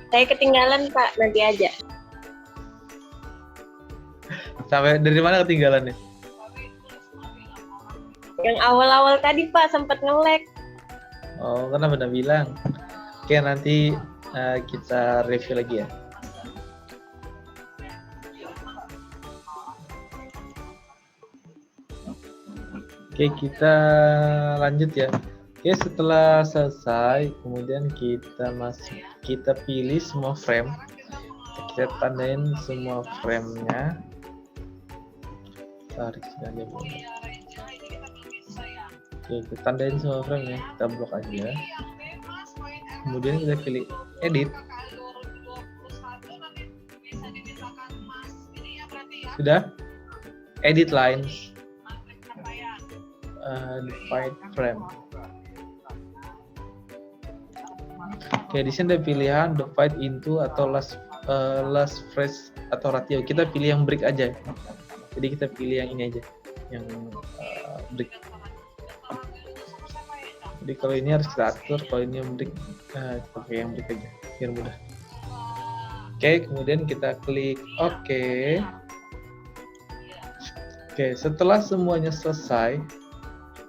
Saya ketinggalan Pak, nanti aja. Sampai dari mana ketinggalannya? Yang awal-awal tadi Pak sempat nge-lag. Oh, karena benar bilang. Oke, nanti kita review lagi ya. Oke, kita lanjut ya. Oke, setelah selesai, kemudian kita pilih semua frame. Kita tandain semua frame-nya. Tarik saja boleh. Oke, kita tandain semua frame-nya. Kita blok aja. Kemudian kita pilih edit. Sudah? Edit lines. Divide frame. Oke, di sini ada pilihan divide into atau last phrase atau ratio. Kita pilih yang break aja. Jadi kita pilih yang ini aja, yang break. Jadi kalau ini harus kita atur, kalau ini yang break, kita pakai yang break aja, biar mudah. Oke, kemudian kita klik OK. Oke, setelah semuanya selesai,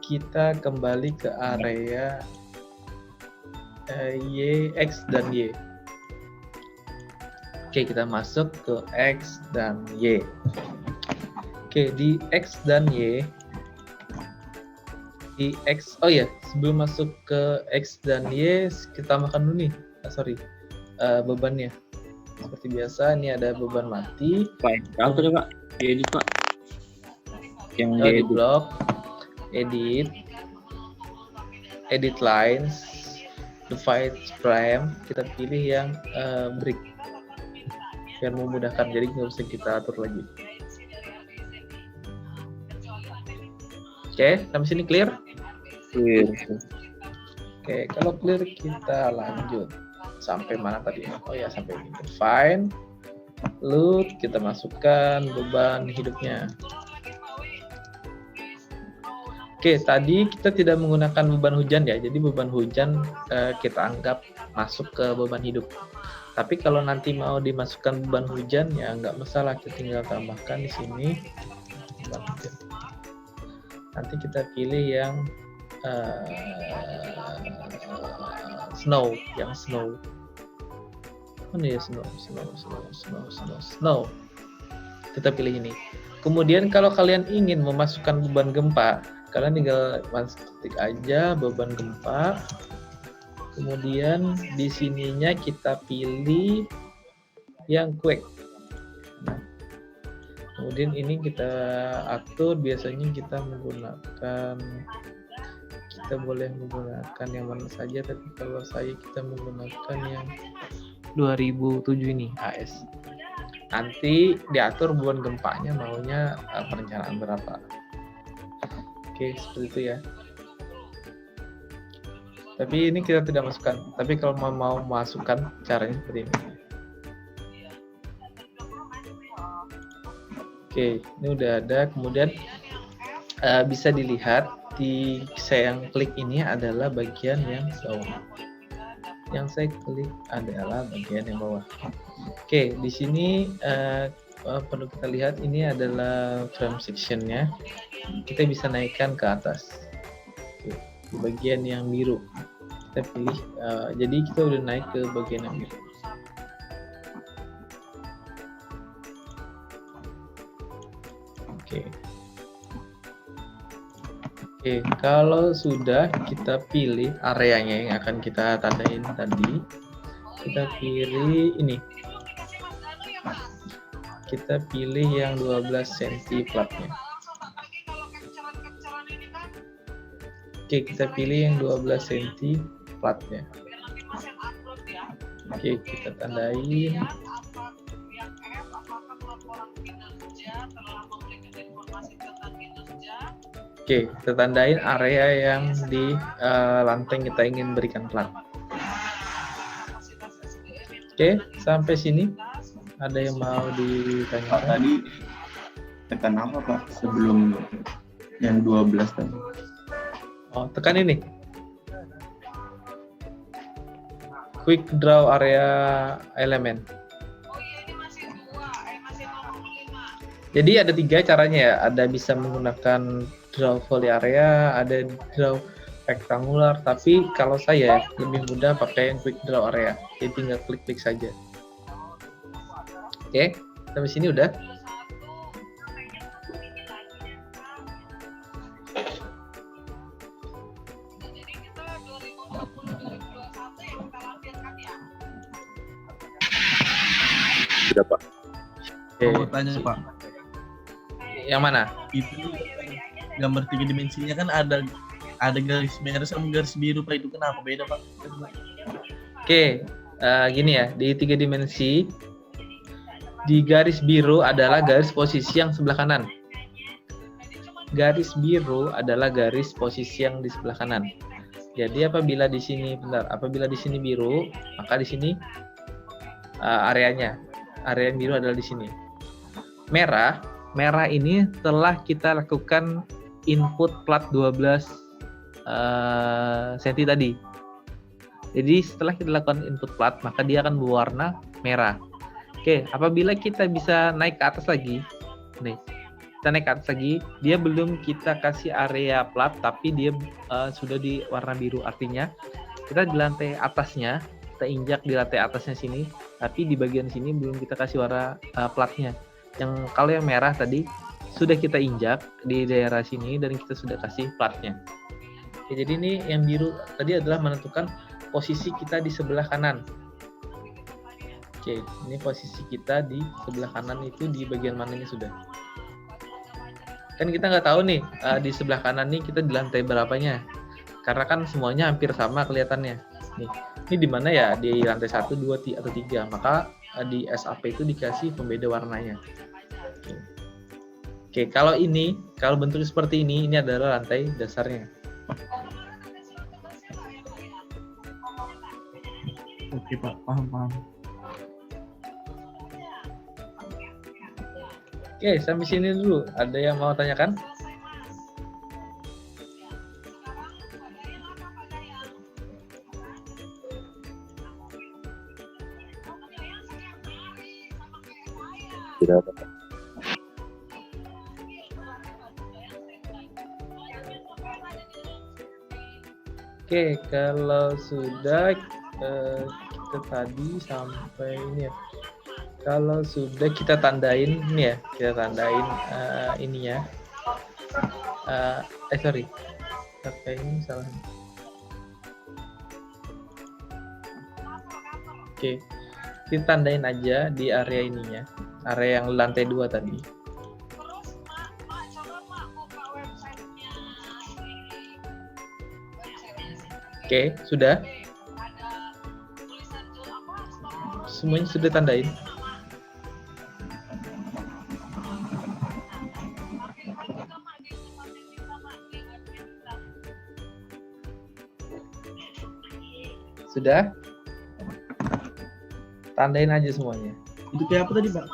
kita kembali ke area Y, X, dan Y. Oke, kita masuk ke X dan Y. Oke, di X dan Y, di X, oh ya, sebelum masuk ke X dan Y, kita makan dulu nih, bebannya. Seperti biasa, ini ada beban mati. Pak, apa tuh Pak? Edit Pak. Yang di blok, edit lines, divide frame. Kita pilih yang break biar memudahkan, jadi nggak usah kita atur lagi. Oke, sampai sini clear? Clear. Oke, kalau clear kita lanjut. Sampai mana tadi? Oh ya, sampai ini. Define. Lalu kita masukkan beban hidupnya. Oke, tadi kita tidak menggunakan beban hujan ya. Jadi beban hujan kita anggap masuk ke beban hidup. Tapi kalau nanti mau dimasukkan beban hujan ya nggak masalah, kita tinggal tambahkan di sini beban hujan. Nanti kita pilih yang snow, Mana ya snow. Kita pilih ini. Kemudian kalau kalian ingin memasukkan beban gempa, kalian tinggal ketik aja beban gempa. Kemudian di sininya kita pilih yang quake. Nah, kemudian ini kita atur, biasanya kita boleh menggunakan yang mana saja, tapi kalau kita menggunakan yang 2007 ini AS. Nanti diatur beban gempanya maunya perencanaan berapa. Oke, seperti itu ya. Tapi ini kita tidak masukkan. Tapi kalau mau masukkan, caranya seperti ini. Oke, ini udah ada. Kemudian bisa dilihat saya yang klik ini adalah bagian yang bawah. Yang saya klik adalah bagian yang bawah. Oke, di sini perlu kita lihat ini adalah frame sectionnya. Kita bisa naikkan ke atas. Oke, di bagian yang biru kita pilih. Jadi kita udah naik ke bagian yang biru. Oke. Oke, kalau sudah kita pilih areanya yang akan kita tandain tadi, kita pilih ini. Kita pilih yang 12 cm platnya. Oke, kita pilih yang 12 cm platnya. Oke, kita tandain. Oke, kita tandain area yang di lantai kita ingin berikan plat. Oke, sampai sini ada yang mau ditanyakan? Tadi tekan apa Pak sebelum yang 12 tadi? Oh, tekan ini. Quick draw area elemen. Jadi ada 3 caranya ya. Ada bisa menggunakan draw volley area, ada draw rectangular, tapi kalau saya lebih mudah pakai yang quick draw area. Jadi tinggal klik-klik saja. Oke, sampai sini udah. Sudah Pak. Oke. Mau tanya Pak, Yang mana? itu gambar 3 dimensinya kan ada garis merah sama garis biru Pak, itu kenapa beda Pak? Oke, gini ya, di 3 dimensi, di garis biru adalah garis posisi yang sebelah kanan. Garis biru adalah garis posisi yang di sebelah kanan. Jadi apabila di sini biru, maka di sini areanya, area yang biru adalah di sini. Merah ini telah kita lakukan input plat 12 cm tadi. Jadi setelah kita lakukan input plat, maka dia akan berwarna merah. Oke, apabila kita bisa naik ke atas lagi, nih, kita naik ke atas lagi, dia belum kita kasih area plat, tapi dia sudah di warna biru. Artinya kita di lantai atasnya, kita injak di lantai atasnya sini, tapi di bagian sini belum kita kasih warna platnya. Yang kalau yang merah tadi sudah kita injak di daerah sini dan kita sudah kasih platnya. Oke, jadi ini yang biru tadi adalah menentukan posisi kita di sebelah kanan. Oke, ini posisi kita di sebelah kanan itu di bagian mananya sudah. Kan kita nggak tahu nih di sebelah kanan nih kita di lantai berapanya. Karena kan semuanya hampir sama kelihatannya. Nih, ini di mana ya? Di lantai 1, 2, atau 3. Maka di SAP itu dikasih pembeda warnanya. Oke, kalau bentuknya seperti ini adalah lantai dasarnya. Oke Pak, paham. Oke, sampai sini dulu. Ada yang mau tanyakan? Tidak ada. Oke, kalau sudah kita tadi sampai ini ya. Kalau sudah kita tandain ini ya, kita tandain ini ya. Sorry, pakai ini salah. Oke, kita tandain aja di area ininya, area yang lantai 2 tadi. Oke, sudah? Semuanya sudah tandain? Sudah? Tandain aja semuanya. Itu kayak apa tadi Pak?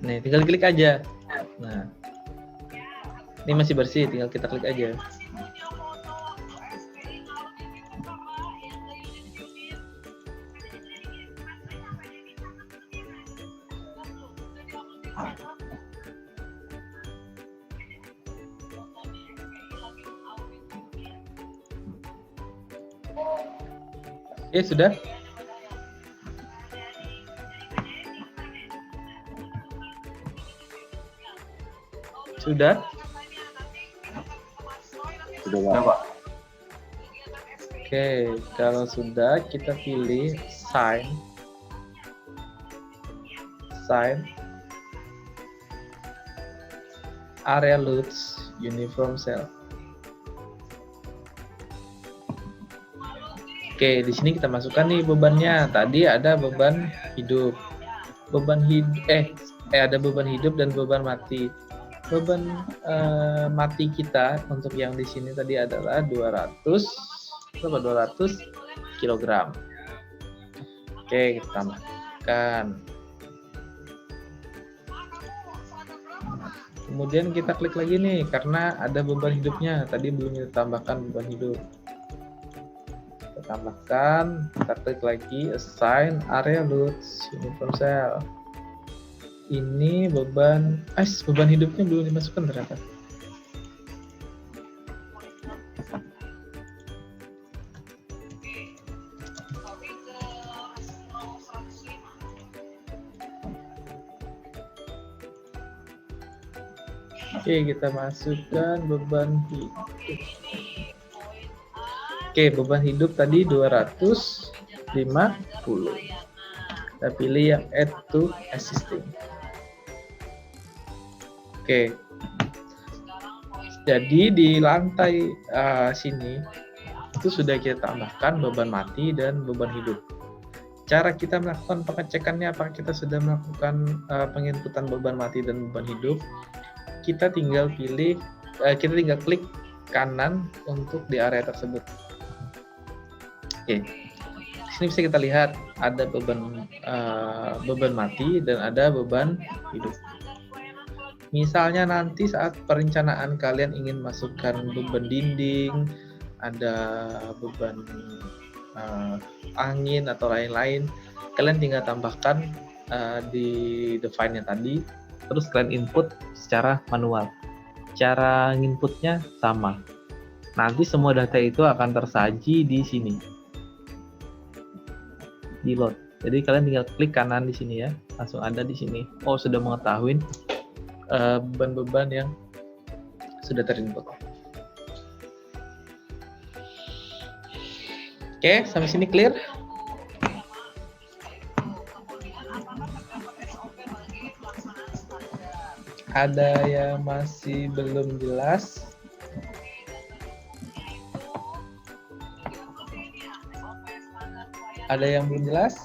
Nih, tinggal klik aja. Nah, ini masih bersih, tinggal kita klik aja. Oke, sudah? Sudah? Sudah Ya, Pak. Pak. Oke, kalau sudah kita pilih sign area loads uniform cell. Oke, di sini kita masukkan nih bebannya. Tadi ada beban hidup. Ada beban hidup dan beban mati. Beban mati kita untuk yang di sini tadi adalah 200 kg. Oke, kita tambahkan. Kemudian kita klik lagi nih karena ada beban hidupnya. Tadi belum kita tambahkan beban hidup. Kita tambahkan, kita klik lagi assign area loads uniform cell. Ini beban hidupnya belum dimasukkan ternyata. Oke, kita masukkan beban hidup. Oke, beban hidup tadi 250. Kita pilih yang add to existing. Oke. Jadi di lantai sini itu sudah kita tambahkan beban mati dan beban hidup. Cara kita melakukan pengecekannya apakah kita sudah melakukan penginputan beban mati dan beban hidup? Kita tinggal klik kanan untuk di area tersebut. Oke, di sini bisa kita lihat ada beban mati dan ada beban hidup. Misalnya nanti saat perencanaan kalian ingin masukkan beban dinding, ada beban angin atau lain-lain, kalian tinggal tambahkan di define-nya tadi, terus kalian input secara manual. Cara inputnya sama. Nanti semua data itu akan tersaji di sini. Di load. Jadi kalian tinggal klik kanan di sini ya, langsung ada di sini. Oh, sudah mengetahui beban-beban yang sudah terinput. Oke, sampai sini clear? Ada yang masih belum jelas? Ada yang belum jelas?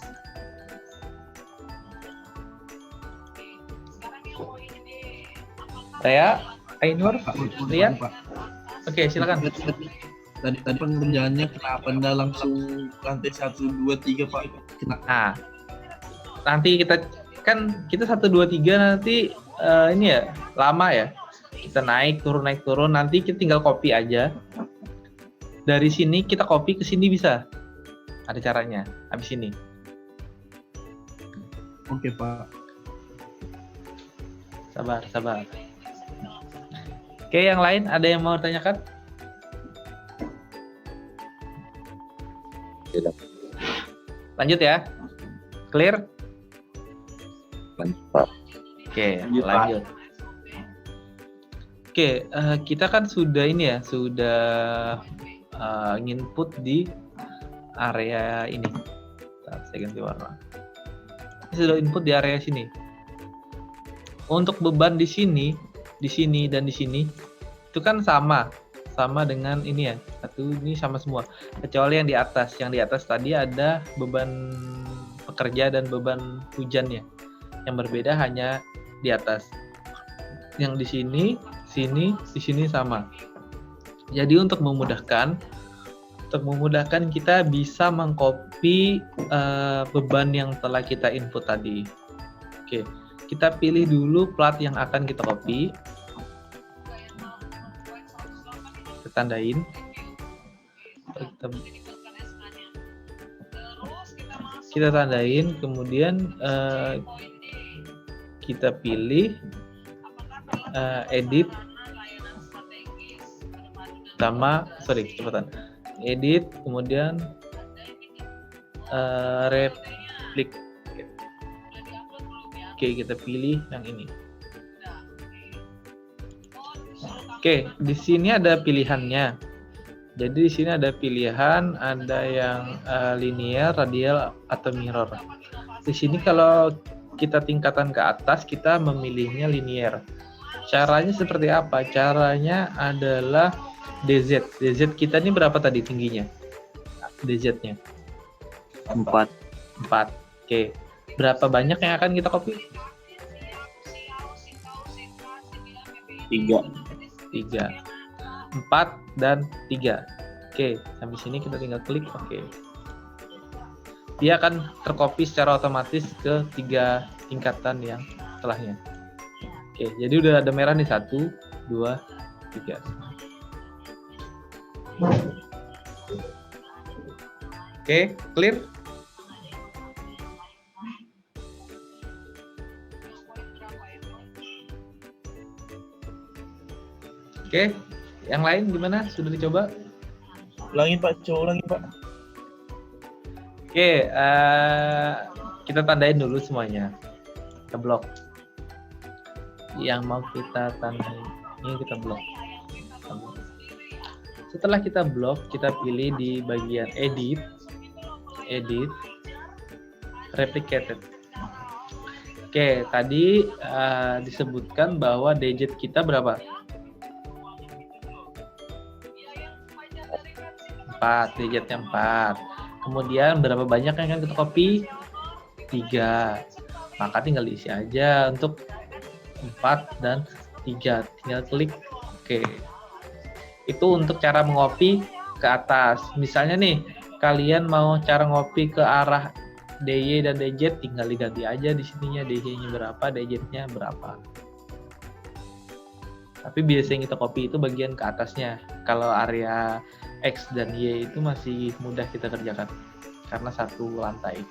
Rea, Ainur, Pak, Ria. Pak. Oke, silakan. Tadi pengerjaannya kenapa nggak langsung lantai 1, 2, 3 Pak? Kenapa? Nah, nanti kita 1, 2, 3 nanti ini ya lama ya. Kita naik turun nanti kita tinggal copy aja. Dari sini kita copy ke sini bisa. Ada caranya. Habis ini. Oke Pak. Sabar. Oke, yang lain ada yang mau tanyakan? Tidak. Lanjut ya. Clear? Lanjut, Pak. Oke, Lanjut, Pak. lanjut. Oke, kita kan sudah ini ya, sudah input di area ini. Bentar, saya ganti warna. Sudah input di area sini. Untuk beban di sini, dan di sini itu kan sama dengan ini ya. Satu ini sama semua. Kecuali yang di atas. Yang di atas tadi ada beban pekerja dan beban hujannya. Yang berbeda hanya di atas. Yang di sini, di sini sama. Jadi untuk memudahkan kita bisa mengcopy beban yang telah kita input tadi. Oke, kita pilih dulu plat yang akan kita copy. Kita tandain. Kita tandain, kemudian kita pilih edit edit, kemudian replicate. Oke, kita pilih yang ini. Oke, di sini ada pilihannya. Jadi di sini ada pilihan, ada yang linear, radial, atau mirror. Di sini kalau kita tingkatan ke atas, kita memilihnya linear. Caranya seperti apa? Caranya adalah DZ. DZ kita ini berapa tadi tingginya? DZ-nya? 4. 4. Oke. Berapa banyak yang akan kita copy? 3. 4 dan 3. Oke, sampai sini kita tinggal klik oke. Dia akan tercopy secara otomatis ke 3 tingkatan yang setelahnya. Oke, jadi udah ada merah nih 1, 2, 3. Oke, clear? Oke, yang lain gimana? Sudah dicoba? Ulangin Pak, coba ulangin Pak. Oke, kita tandain dulu semuanya. Kita blok. Yang mau kita tandain, ini kita blok. Setelah kita blok, kita pilih di bagian edit, replicated. Oke, tadi disebutkan bahwa digit kita berapa? 4, digitnya 4. Kemudian berapa banyak yang akan kita copy? 3. Maka tinggal diisi aja untuk 4 dan 3. Tinggal klik oke. Itu untuk cara mengopi ke atas. Misalnya nih, kalian mau cara ngopi ke arah DY dan DZ, tinggal diganti aja di sininya DY-nya berapa, DZ-nya berapa. Tapi biasanya kita copy itu bagian ke atasnya. Kalau area X dan Y itu masih mudah kita kerjakan karena satu lantai.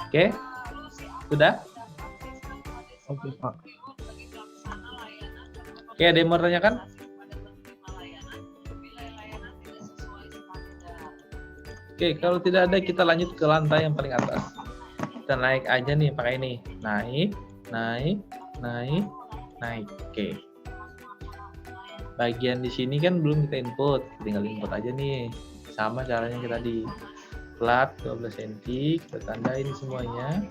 Oke, sudah? Oke Pak. Oke, ada yang mau tanyakan? Oke, kalau tidak ada kita lanjut ke lantai yang paling atas. Kita naik aja nih pakai ini. Naik. Oke. Bagian di sini kan belum kita input, tinggal input aja nih. Sama caranya kita di plat 12 cm, kita tandain semuanya.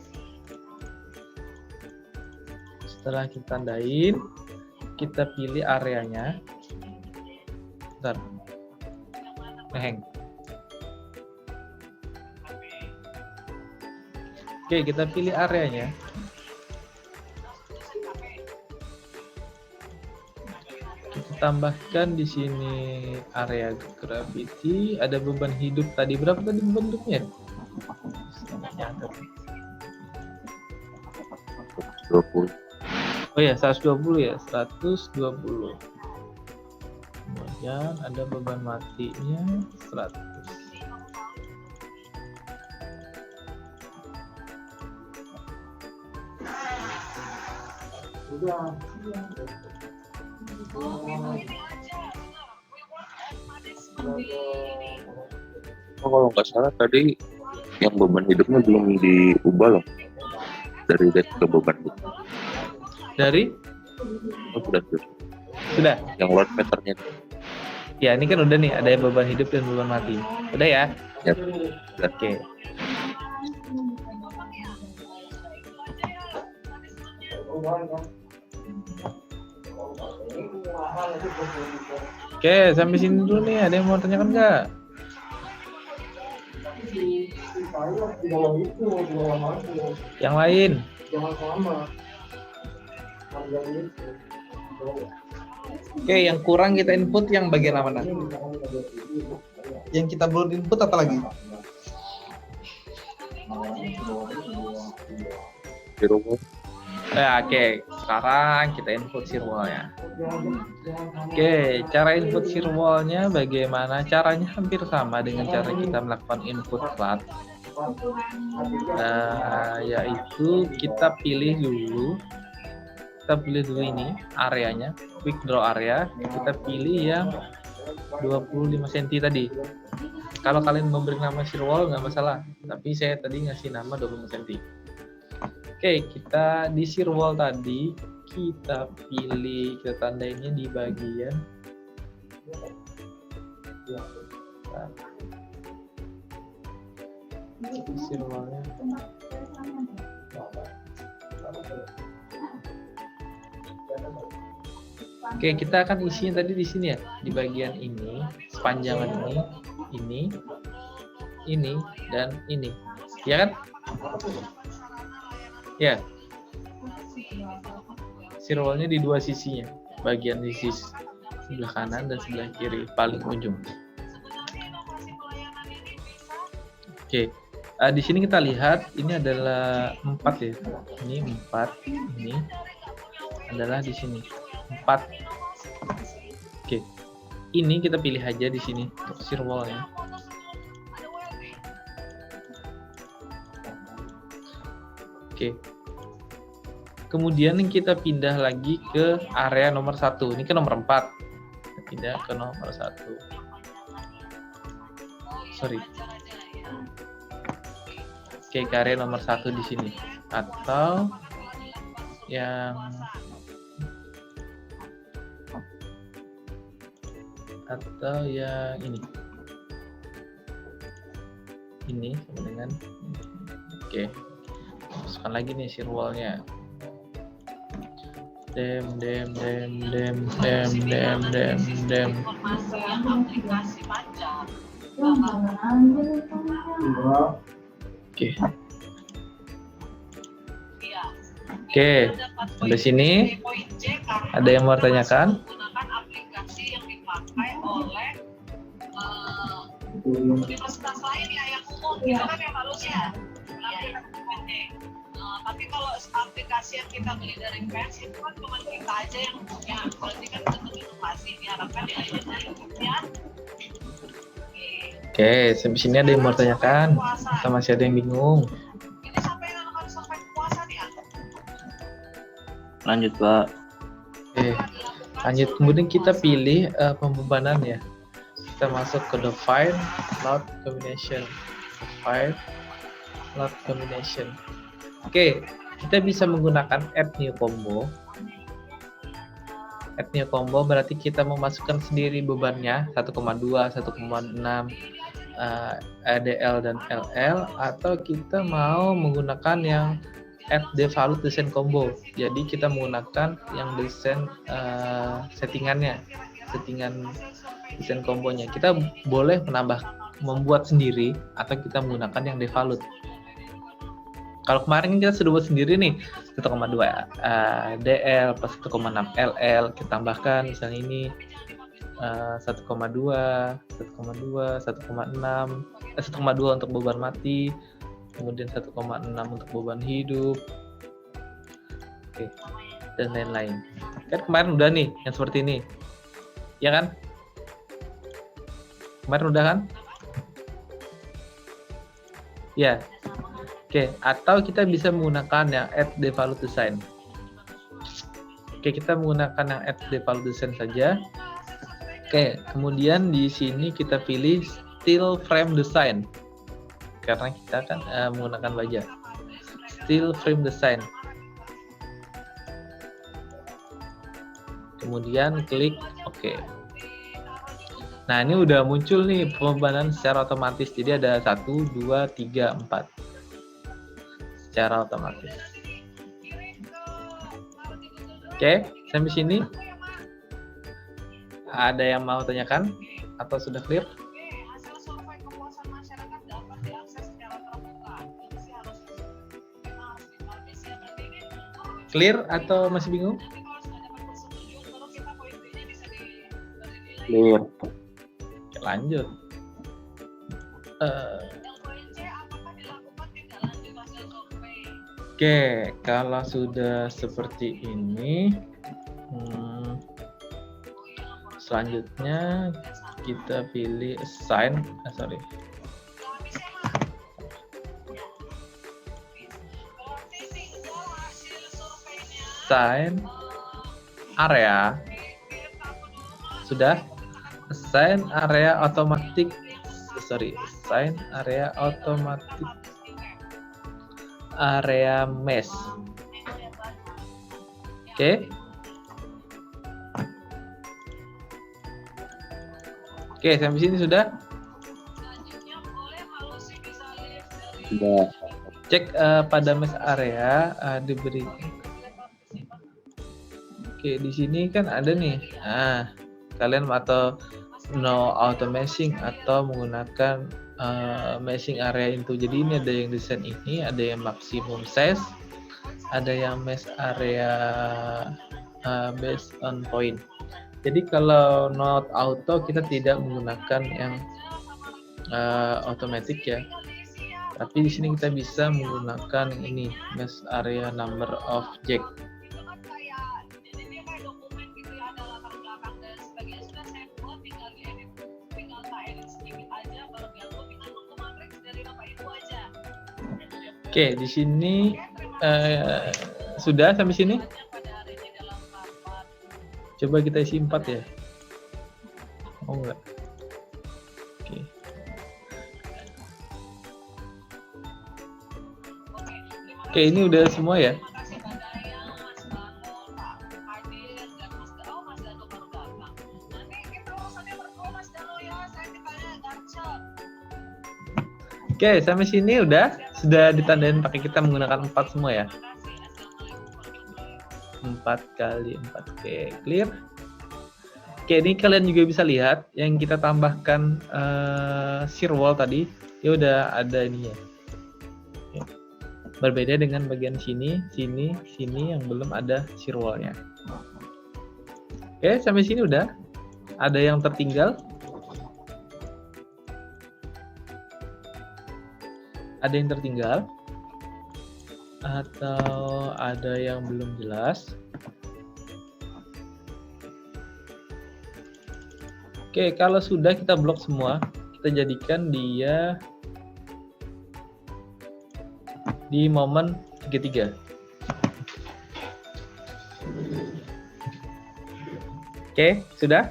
Setelah kita tandain, kita pilih areanya. Bentar. Ngeheng. Oke, kita pilih areanya. Kita tambahkan di sini area gravity, ada beban hidup tadi. Berapa tadi beban hidupnya? 20. Oh ya, 120 ya, 120. Kemudian ada beban matinya 100. Oh, kalau nggak salah tadi yang beban hidupnya belum diubah loh. Dari dead ke beban hidup. Dari? Oh, sudah. Sudah. Yang load patternnya. Ya, ini kan udah nih, ada beban hidup dan beban mati. Udah ya? Ya. Oke. Oke, sampai sini dulu nih. Ada yang mau tanyakan nggak? Yang lain? Oke, yang kurang kita input yang bagian mana? Yang kita belum input apa lagi? Oke, sekarang kita input firewall-nya. Oke, cara input firewall-nya bagaimana? Caranya hampir sama dengan cara kita melakukan input cloud. Yaitu kita pilih dulu ini areanya, quick draw area. Kita pilih yang 25 cm tadi. Kalau kalian memberi nama firewall nggak masalah, tapi saya tadi ngasih nama 25 cm. Oke, kita di firewall tadi kita pilih, kita tandainnya di bagian firewallnya. Oke, kita akan isinya tadi di sini ya, di bagian ini, sepanjangan ini, dan ini, ya kan? Ya, firewallnya di dua sisinya, bagian sisi sebelah kanan dan sebelah kiri, paling ujung. Oke, di sini kita lihat ini adalah 4 ya, ini 4, ini adalah di sini 4. Oke, ini kita pilih aja di sini untuk firewallnya. Oke. Kemudian kita pindah lagi ke area nomor 1. Ini ke nomor 4. Kita pindah ke nomor 1. Sorry. Oke, ke area nomor 1 di sini. Atau yang ini. Ini sama dengan oke. Masukkan lagi nih firewall-nya. Dem. Oke, sampai sini ada yang mau tanyakan? Universitas lain ya yang umum gitu kan ya Pak Lus ya. Tapi kalau aplikasi yang kita beli dari fans itu kan cuma kita aja yang punya. Berarti kan untuk inovasi diharapkan ya ya. Oke, sampai sini ada yang mau tanyakan? Atau masih ada yang bingung? Ini sampai puasa nih ya. Lanjut Pak. Oke, lanjut. Kemudian kita pilih pembebanan ya. Kita masuk ke define load combination. Define load combination. Oke, kita bisa menggunakan add new combo. Add new combo berarti kita memasukkan sendiri bebannya 1,2, 1,6, ADL dan LL, atau kita mau menggunakan yang add default design combo. Jadi kita menggunakan yang desain settingan desain kombonya. Kita boleh membuat sendiri atau kita menggunakan yang default. Kalau kemarin kita sudah buat sendiri nih 1,2 DL plus 1,6 LL, kita tambahkan misalnya ini 1,2 untuk beban mati, kemudian 1,6 untuk beban hidup, oke, dan lain-lain. Kan kemarin udah nih yang seperti ini, ya kan? Kemarin udah kan? Ya. Oke, atau kita bisa menggunakan yang add default design. Oke, kita menggunakan yang add default design saja. Oke, kemudian di sini kita pilih steel frame design. Karena kita kan menggunakan baja. Steel frame design. Kemudian klik OK. Nah, ini udah muncul nih pembebanan secara otomatis. Jadi ada 1, 2, 3, 4. Secara otomatis. Oke, sampai sini ada yang mau tanyakan atau sudah clear? Clear atau masih bingung? Clear. Oke, lanjut. Oke, kalau sudah seperti ini, selanjutnya kita pilih assign, assign area. Sudah? Assign area otomatis, assign area otomatis. Area mesh. Oke. Oke, sampai sini sudah? Sudah. Cek pada mesh area diberi. Oke, di sini kan ada nih. Nah, kalian atau no auto meshing atau menggunakan meshing area itu. Jadi ini ada yang desain ini, ada yang maksimum size, ada yang mesh area based on point. Jadi kalau not auto kita tidak menggunakan yang automatic ya. Tapi di sini kita bisa menggunakan ini mesh area number of jack. Oke, di sini sudah sampai sini. Coba kita isi 4 ya. Oh enggak. Oke. Oke, ini udah semua ya. Oke, sampai sini sudah ditandain pakai kita menggunakan 4 semua ya. 4 kali 4. Oke, clear. Oke, ini kalian juga bisa lihat yang kita tambahkan shear wall tadi, ya udah ada ini ya. Oke. Berbeda dengan bagian sini yang belum ada shear wall-nya. Oke, sampai sini udah. Ada yang tertinggal? Ada yang tertinggal? Atau ada yang belum jelas? Oke, kalau sudah kita blok semua, kita jadikan dia di momen 33. Oke, sudah?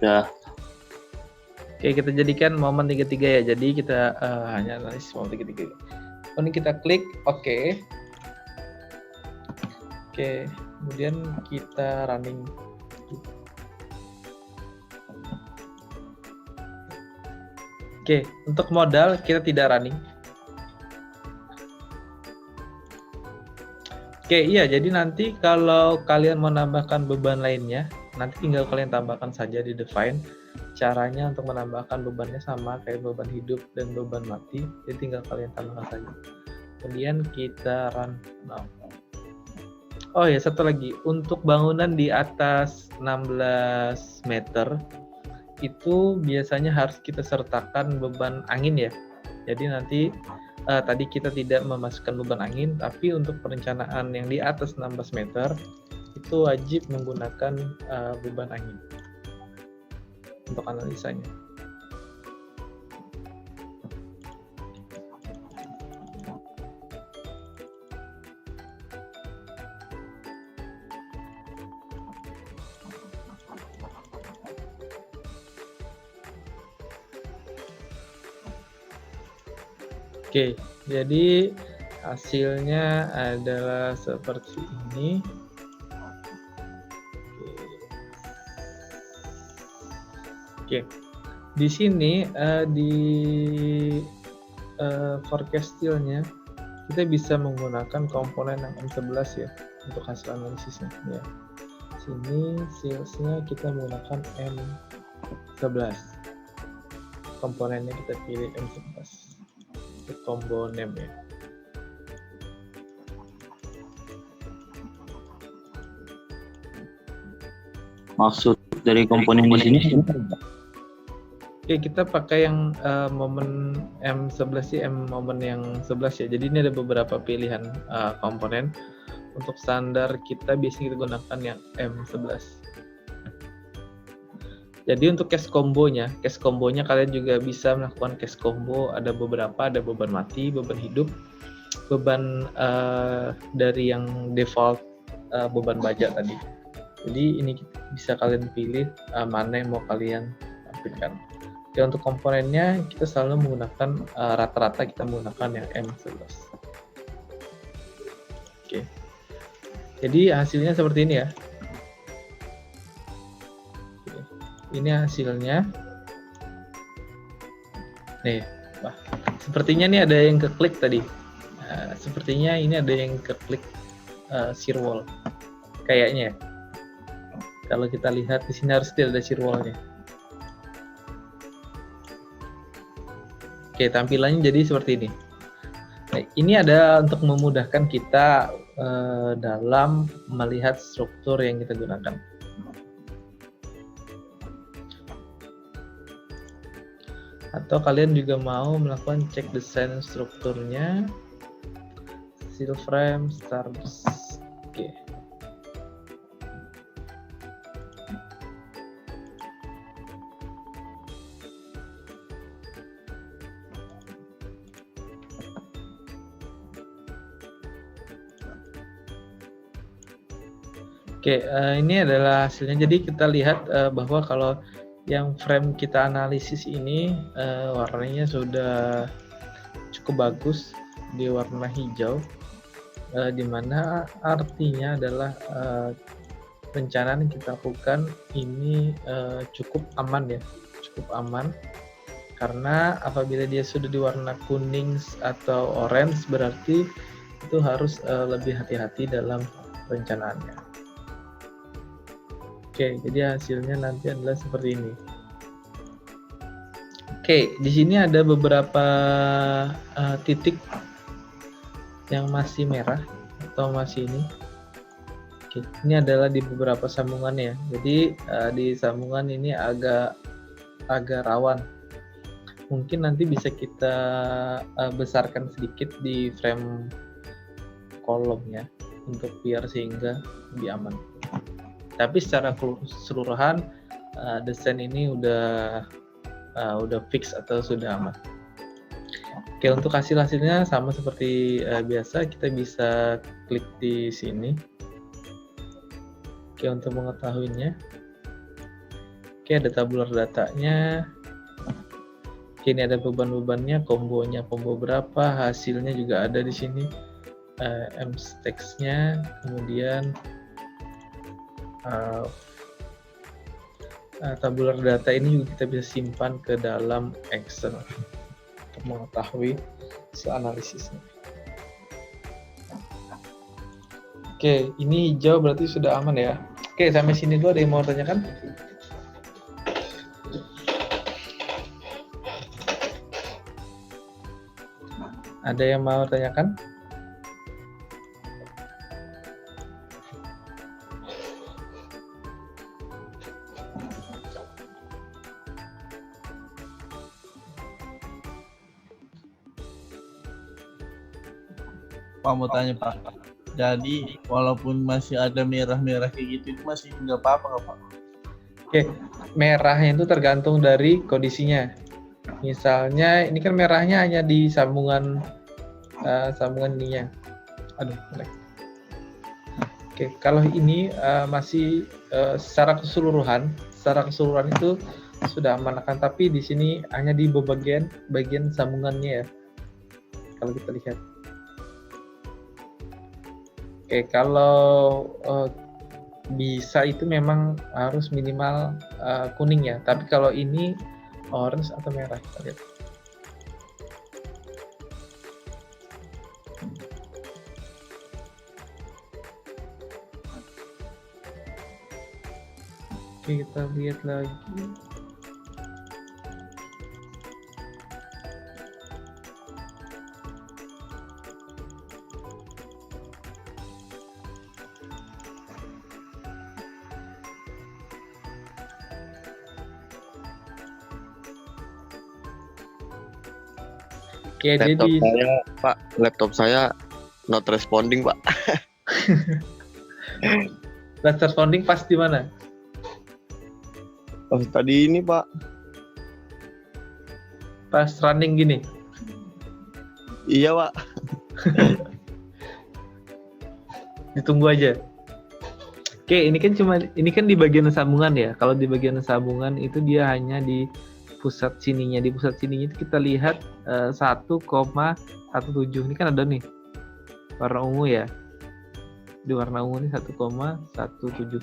Sudah. Oke, kita jadikan momen 33 ya. Jadi kita hanya analis momen 33. Ini kita klik OK. Oke, kemudian kita running. Oke, untuk modal kita tidak running. Oke, iya. Jadi nanti kalau kalian mau menambahkan beban lainnya, nanti tinggal kalian tambahkan saja di define caranya untuk menambahkan bebannya sama kayak beban hidup dan beban mati, jadi tinggal kalian tambahkan saja. Kemudian kita run now. Oh ya, satu lagi, untuk bangunan di atas 16 meter itu biasanya harus kita sertakan beban angin ya. Jadi nanti tadi kita tidak memasukkan beban angin, tapi untuk perencanaan yang di atas 16 meter itu wajib menggunakan beban angin untuk analisanya. Oke, jadi hasilnya adalah seperti ini. Oke, di sini di forecast steel-nya kita bisa menggunakan komponen yang M11 ya untuk hasil analisisnya. Ya. Sini sales-nya kita menggunakan M11. Komponennya kita pilih M11. Combo name ya. Maksud dari komponen di sini? Oke, kita pakai yang momen M11 sih, momen yang 11 ya. Jadi ini ada beberapa pilihan komponen. Untuk standar kita biasanya kita gunakan yang M11. Jadi untuk case combo-nya kalian juga bisa melakukan case combo. Ada beberapa, ada beban mati, beban hidup, beban dari yang default beban baja tadi. Jadi ini bisa kalian pilih mana yang mau kalian tampilkan. Oke, untuk komponennya kita selalu menggunakan rata-rata kita menggunakan yang M11. Oke. Jadi hasilnya seperti ini ya. Ini hasilnya. Nih, wah, sepertinya nih ada yang keklik tadi. Sepertinya ini ada yang keklik shear wall. Kayaknya. Kalau kita lihat di sini harus tidak ada shear wall-nya. Oke, tampilannya jadi seperti ini. Nah, ini ada untuk memudahkan kita dalam melihat struktur yang kita gunakan. Atau kalian juga mau melakukan cek desain strukturnya, steel frame, stars. Oke. Oke, ini adalah hasilnya. Jadi kita lihat bahwa kalau yang frame kita analisis ini warnanya sudah cukup bagus di warna hijau, dimana artinya adalah perencanaan yang kita lakukan ini cukup aman ya, cukup aman, karena apabila dia sudah di warna kuning atau orange berarti itu harus lebih hati-hati dalam perencanaannya. Oke, jadi hasilnya nanti adalah seperti ini. Oke, di sini ada beberapa titik yang masih merah atau masih ini. Oke, ini adalah di beberapa sambungan ya. Jadi di sambungan ini agak rawan. Mungkin nanti bisa kita besarkan sedikit di frame kolomnya untuk biar sehingga lebih aman. Tapi secara keseluruhan desain ini udah fix atau sudah aman. Oke, untuk hasilnya sama seperti biasa, kita bisa klik di sini. Oke, untuk mengetahuinya. Oke, ada tabular datanya. Oke, ini ada beban-bebannya, kombonya combo berapa, hasilnya juga ada di sini. M-Stacks-nya, kemudian tabular data ini juga kita bisa simpan ke dalam Excel untuk mengetahui hasil analisisnya. Oke, ini hijau berarti sudah aman ya. Oke, sampai sini dulu ada yang mau tanyakan? Ada yang mau tanyakan? Pak mau tanya Pak. Jadi walaupun masih ada merah-merah kayak gitu itu masih nggak apa-apa nggak Pak? Oke, merahnya itu tergantung dari kondisinya. Misalnya ini kan merahnya hanya di sambungan ininya. Aduh, jelek. Oke, kalau ini masih secara keseluruhan itu sudah aman, akan tapi di sini hanya di bagian sambungannya ya. Kalau kita lihat. Oke, kalau bisa itu memang harus minimal kuning ya. Tapi kalau ini orange atau merah, kita lihat. Oke, kita lihat lagi. Oke, Laptop jadi saya, Pak, laptop saya not responding, Pak. flash responding pas di mana? Oh, tadi ini, Pak. Pas running gini. Iya, Pak. Ditunggu aja. Oke, ini kan di bagian sambungan ya. Kalau di bagian sambungan itu dia hanya di pusat sininya. Di pusat sininya itu kita lihat 1,17. Ini kan ada nih warna ungu ya. Di warna ungu ini 1,17.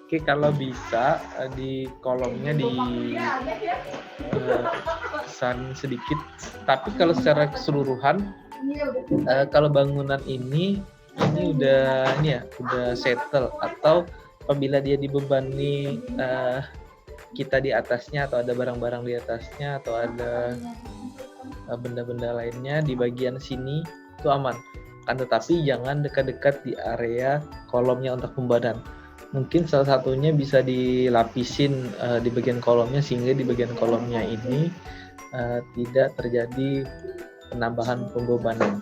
Oke, kalau bisa di kolomnya di besarin sedikit. Tapi kalau secara keseluruhan kalau bangunan ini udah settle, atau apabila dia dibebani kita di atasnya, atau ada barang-barang di atasnya, atau ada benda-benda lainnya di bagian sini itu aman. Kan tetapi jangan dekat-dekat di area kolomnya untuk pembadan. Mungkin salah satunya bisa dilapisin di bagian kolomnya, sehingga di bagian kolomnya ini tidak terjadi penambahan pembebanan.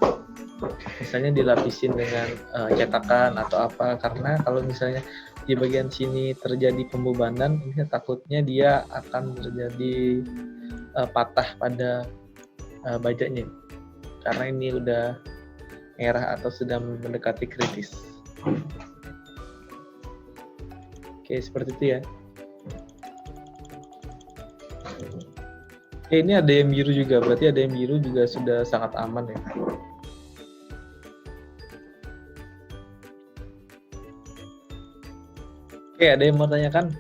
Misalnya dilapisin dengan cetakan atau apa, karena kalau misalnya di bagian sini terjadi pembebanan, ini takutnya dia akan terjadi patah pada bajanya, karena ini udah merah atau sudah mendekati kritis. Oke, seperti itu ya. Oke, ini ada yang biru juga, berarti ada yang biru juga sudah sangat aman ya. Oke, ada yang mau tanyakan?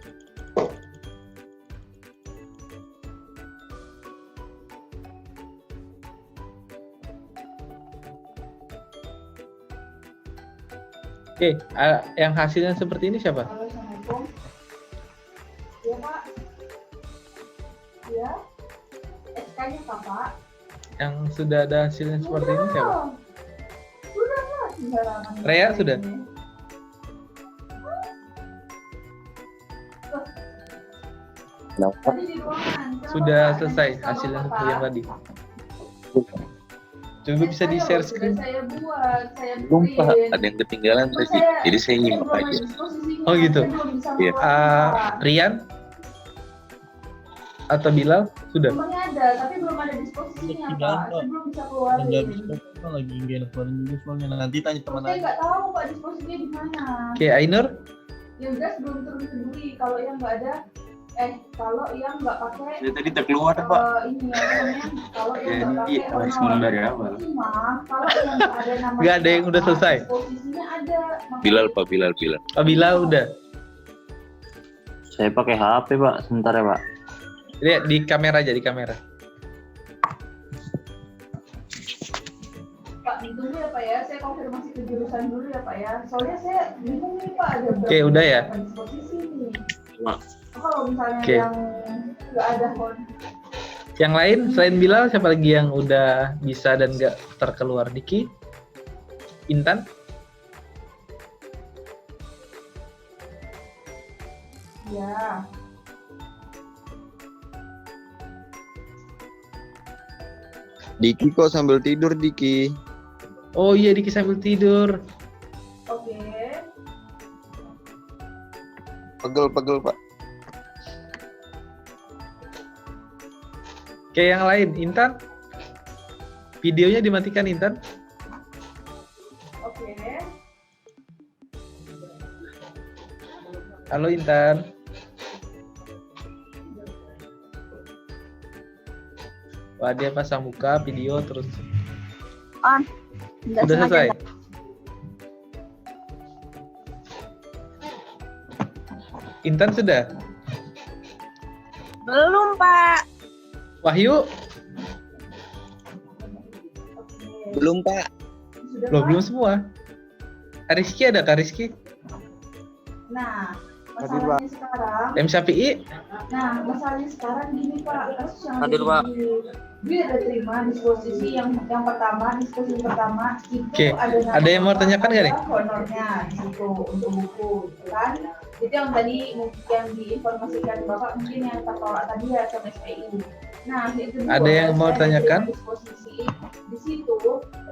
Oke, yang hasilnya seperti ini siapa? Assalamualaikum. Iya, Pak. Iya. SK-nya Pak. Yang sudah ada hasilnya seperti ini siapa? Sudah, Pak. Rea sudah? Tadi di ruangan. Sudah selesai hasilnya seperti yang tadi. Coba bisa di share screen. Saya buat, saya Belum, Pak. print. Ada yang ketinggalan tadi. Jadi saya nyimak aja. Oh gitu. Iya. Rian atau Bilal sudah? Nomornya ada, tapi belum ada disposisinya, Pak. Saya belum bisa keluarin. Nggak bisa Pak, lagi nggak enak keluarin juga soalnya. Nanti tanya teman Saya aja. nggak tahu, Pak, disposisinya di mana. Oke, Ainur? Yang gas belum turun ke duri. Kalau yang nggak ada, kalau yang nggak pakai Dia tadi terkeluar, Pak. ini ya namanya, kalau yang Ya, nggak ini pakai harus honor. mulai dari awal. Cuma kalau yang nggak ada nama Nggak ada yang udah selesai? posisinya ada. Bilal, Pak, Bilal. Oh, Bilal udah. Saya pakai HP, Pak. Sebentar ya, Pak. Lihat di kamera aja, di kamera. Pak, ditunggu ya Pak ya, saya konfirmasi ke jurusan dulu ya Pak ya. Soalnya saya bingung nih Pak, ada berapa Oke, udah ya. disposisi nih. Pak. Kalau misalnya Oke. yang nggak ada kon. Oke, Yang lain selain Bilal, siapa lagi yang udah bisa dan nggak terkeluar? Diki? Intan? Ya. Diki kok sambil tidur, Diki. Oh iya, Diki sambil tidur. Oke. Pegel Pak. Oke, yang lain, Intan? Videonya dimatikan, Intan? Oke. Halo, Intan. Wah, dia pasang muka, video, terus. On. Nggak Udah sengaja. selesai? Intan sudah? Belum, Pak. Wahyu? Belum, Pak. Sudah, Loh, Pak? belum semua. Rizky ada Kak Rizky? Nah, Hadir, masalahnya sekarang. M Syafi'i? Nah, masalahnya sekarang gini Pak, kasus yang Hadir, Pak. Gue ada terima disposisi yang pertama, disposisi pertama itu Oke, ada yang mau tanyakan nggak nih? Honornya di situ untuk buku, gitu kan? Itu yang tadi yang diinformasikan Bapak mungkin yang tertolak tadi ya sama SPI. Nah, itu Ada yang mau tanyakan? Disposisi di situ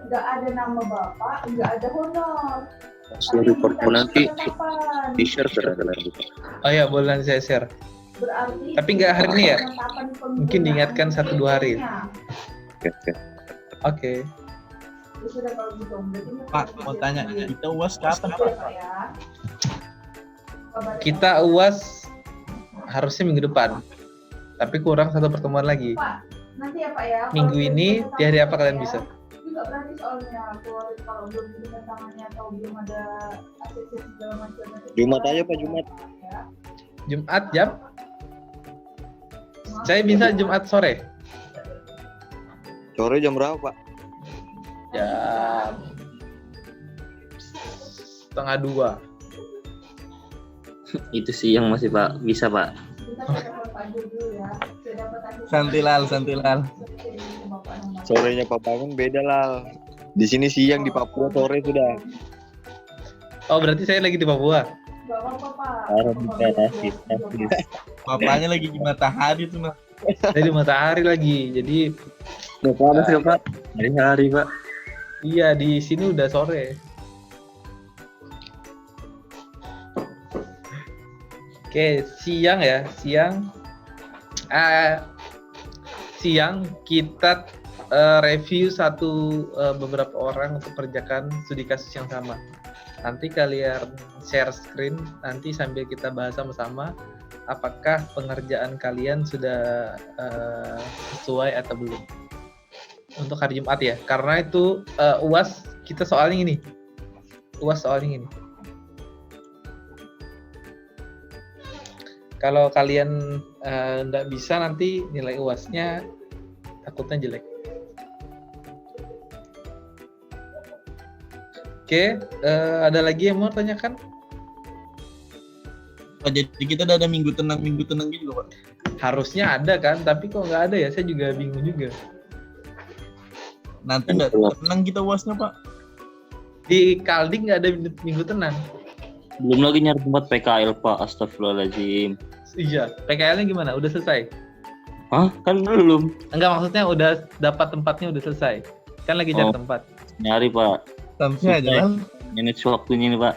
nggak ada nama Bapak, nggak ada honor. Sorry, Pak. Nanti Kapan? di-share barangkali nanti, Pak. Oh ya, boleh nanti saya share. Berarti Tapi nggak hari ini ya? penetapan Mungkin diingatkan 1-2 hari. Oke, oke. Oke. Ya sudah kalau gitu. Berarti Pak, mau tanya, kita UAS kapan, Pak? ya. Kita UAS harusnya minggu depan. Tapi kurang 1 pertemuan lagi. Pak, nanti ya Pak ya. Minggu ini, di hari apa kalian bisa? Juga berarti soalnya kalau belum diberikan tangannya atau belum ada akses segala macam. Jumat aja, Pak, Jumat. Ya. Jumat jam? Saya bisa Jumat sore. Sore jam berapa, Pak? Jam 1:30. Itu siang masih Pak, bisa Pak. Kita telepon Pak Jul dulu ya. Saya dapat akses. Santilal. Sorenya Pak Bangun beda lah. Di sini siang, di Papua sore sudah. Oh, berarti saya lagi di Papua. Gak apa-apa Pak. Rasis. Bapaknya lagi di matahari tuh, nah. Saya di matahari lagi. Jadi Nggak panas ya Pak? Hari-hari Pak. iya, di sini udah sore. Oke, siang ya, siang. Siang kita review beberapa orang untuk kerjakan studi kasus yang sama. Nanti kalian share screen, nanti sambil kita bahas sama-sama apakah pengerjaan kalian sudah sesuai atau belum. Untuk hari Jumat ya, karena itu UAS kita soalnya ini. UAS soalnya ini. Kalau kalian nggak bisa, nanti nilai UAS-nya takutnya jelek. Oke, ada lagi yang mau tanyakan? Oh, jadi kita udah ada minggu tenang gitu, Pak. Harusnya ada kan, tapi kok nggak ada ya? Saya juga bingung juga. Nanti nggak tenang kita UASnya, Pak. Di Kaldik nggak ada minggu tenang. Belum lagi nyari tempat PKL Pak, astagfirullahaladzim. Iya, PKL-nya gimana? Udah selesai? Hah? Kan belum. Enggak, maksudnya udah dapat tempatnya, udah selesai. Kan lagi cari tempat. Nyari Pak. Sampai aja lah. Manage waktunya nih Pak.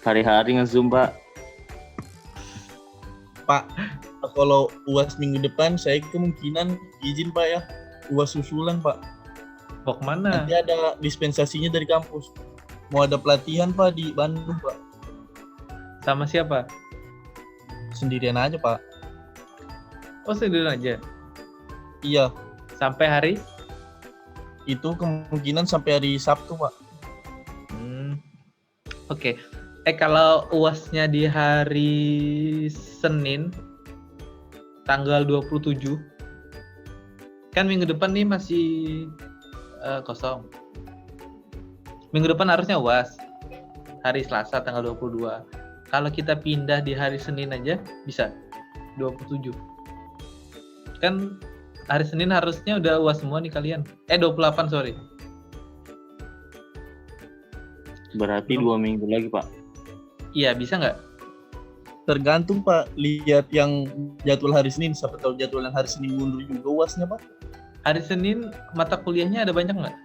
Hari-hari nge-zoom Pak. Pak, kalau UAS minggu depan saya kemungkinan izin Pak ya. UAS susulan Pak. Mau kemana? Nanti ada dispensasinya dari kampus. Mau ada pelatihan Pak di Bandung Pak. Sama siapa? Sendirian aja Pak. Oh, sendirian aja? Iya. Sampai hari? Itu kemungkinan sampai hari Sabtu Pak. Oke. Kalau UASnya di hari Senin tanggal 27, kan minggu depan nih masih kosong. Minggu depan harusnya UAS hari Selasa tanggal 22. Kalau kita pindah di hari Senin aja bisa 27. Kan hari Senin harusnya udah UAS semua nih kalian. 28 sorry. Berarti 2 minggu lagi, Pak. Iya, bisa nggak? Tergantung Pak, lihat yang jadwal hari Senin, siapa tahu jadwal yang hari Senin mundur juga UASnya Pak. Hari Senin mata kuliahnya ada banyak nggak?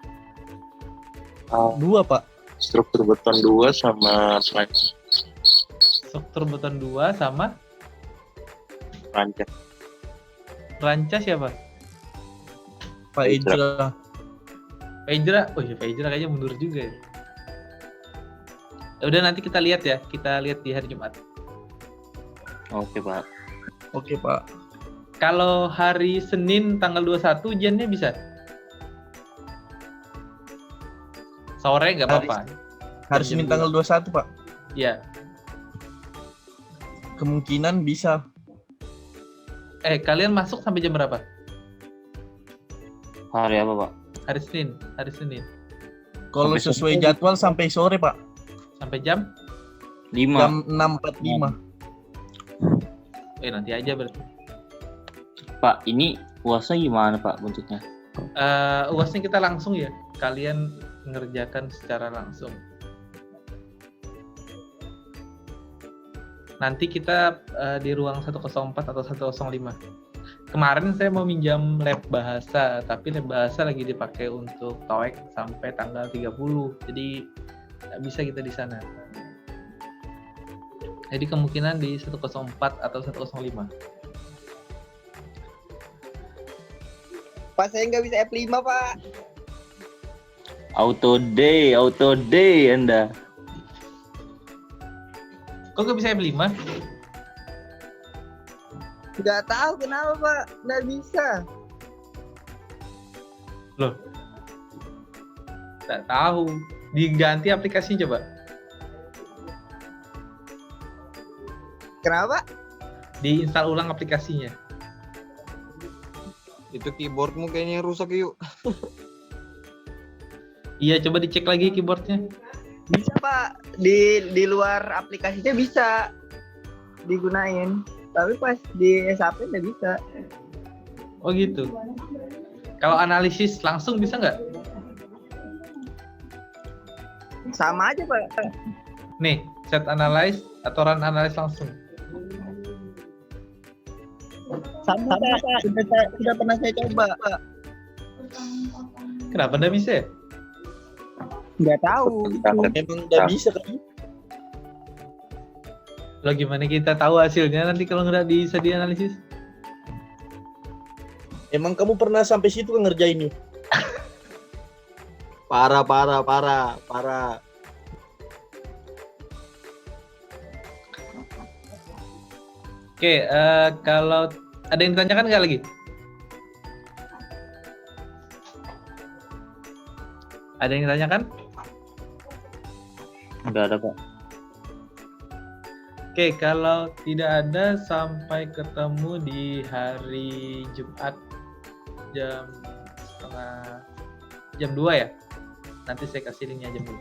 2 Pak. Struktur beton 2 sama Struktur beton 2 sama rancang. Ranca siapa? Pak Ijra. Pak Ijra, oh iya Pak Ijra kayaknya mundur juga ya. Ya udah nanti kita lihat ya, kita lihat di hari Jumat. Oke, Pak. Oke Pak. Kalau hari Senin tanggal 21 ujiannya bisa? Sore nggak apa-apa. Hari Senin tanggal 21 Pak. Iya. Kemungkinan bisa. Kalian masuk sampai jam berapa? Hari apa, Pak? Hari Senin. Kalau Sampai sesuai sore. jadwal sampai sore Pak. Sampai jam? 5. Jam 6.45. Nanti aja berarti. Pak, ini UASnya gimana, Pak, bentuknya? UASnya kita langsung ya. Kalian mengerjakan secara langsung. Nanti kita di ruang 104 atau 105. Kemarin saya mau minjam lab bahasa, tapi lab bahasa lagi dipakai untuk TOEIC sampai tanggal 30. Jadi nggak bisa kita di sana. Jadi kemungkinan di 104 atau 105. Pak, saya nggak bisa F5, Pak. Auto day Anda. Kok nggak bisa F5? Nggak tahu kenapa, Pak. Nggak bisa. Loh. Nggak tahu. Diganti aplikasinya coba. Kenapa? Diinstal ulang aplikasinya. Itu keyboardmu kayaknya rusak yuk. Iya, coba dicek lagi keyboardnya. Bisa, Pak. Di luar aplikasinya bisa digunain. Tapi pas di SAP nggak bisa. Oh gitu. Kalau analisis langsung bisa nggak? Sama aja, Pak. Nih, set analyze atau run analyze langsung. Sama, Pak. Sudah pernah saya coba, Pak. Kenapa nggak bisa ya? Nggak tahu. Memang nggak bisa kan? Lo gimana kita tahu hasilnya nanti kalau nggak bisa dianalisis? Emang kamu pernah sampai situ ngerjain nih? Parah. Oke, kalau ada yang ditanyakan nggak lagi? Ada yang ditanyakan? Nggak ada, Pak. Oke, kalau tidak ada sampai ketemu di hari Jumat jam 2 ya. Nanti saya kasih linknya jam 2.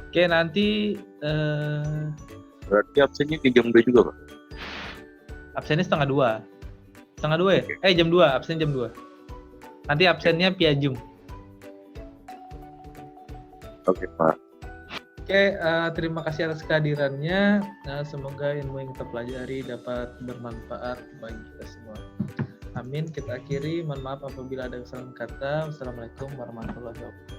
Oke, nanti Berarti absennya di jam 2 juga, Pak? absennya setengah 2. Setengah 2 ya? Jam 2, absen jam 2. Nanti absennya via Zoom. Oke, Pak. Oke, terima kasih atas kehadirannya. Semoga ilmu yang kita pelajari dapat bermanfaat bagi kita semua. Amin. Kita akhiri. Mohon maaf apabila ada kesalahan kata. Wassalamualaikum warahmatullahi wabarakatuh.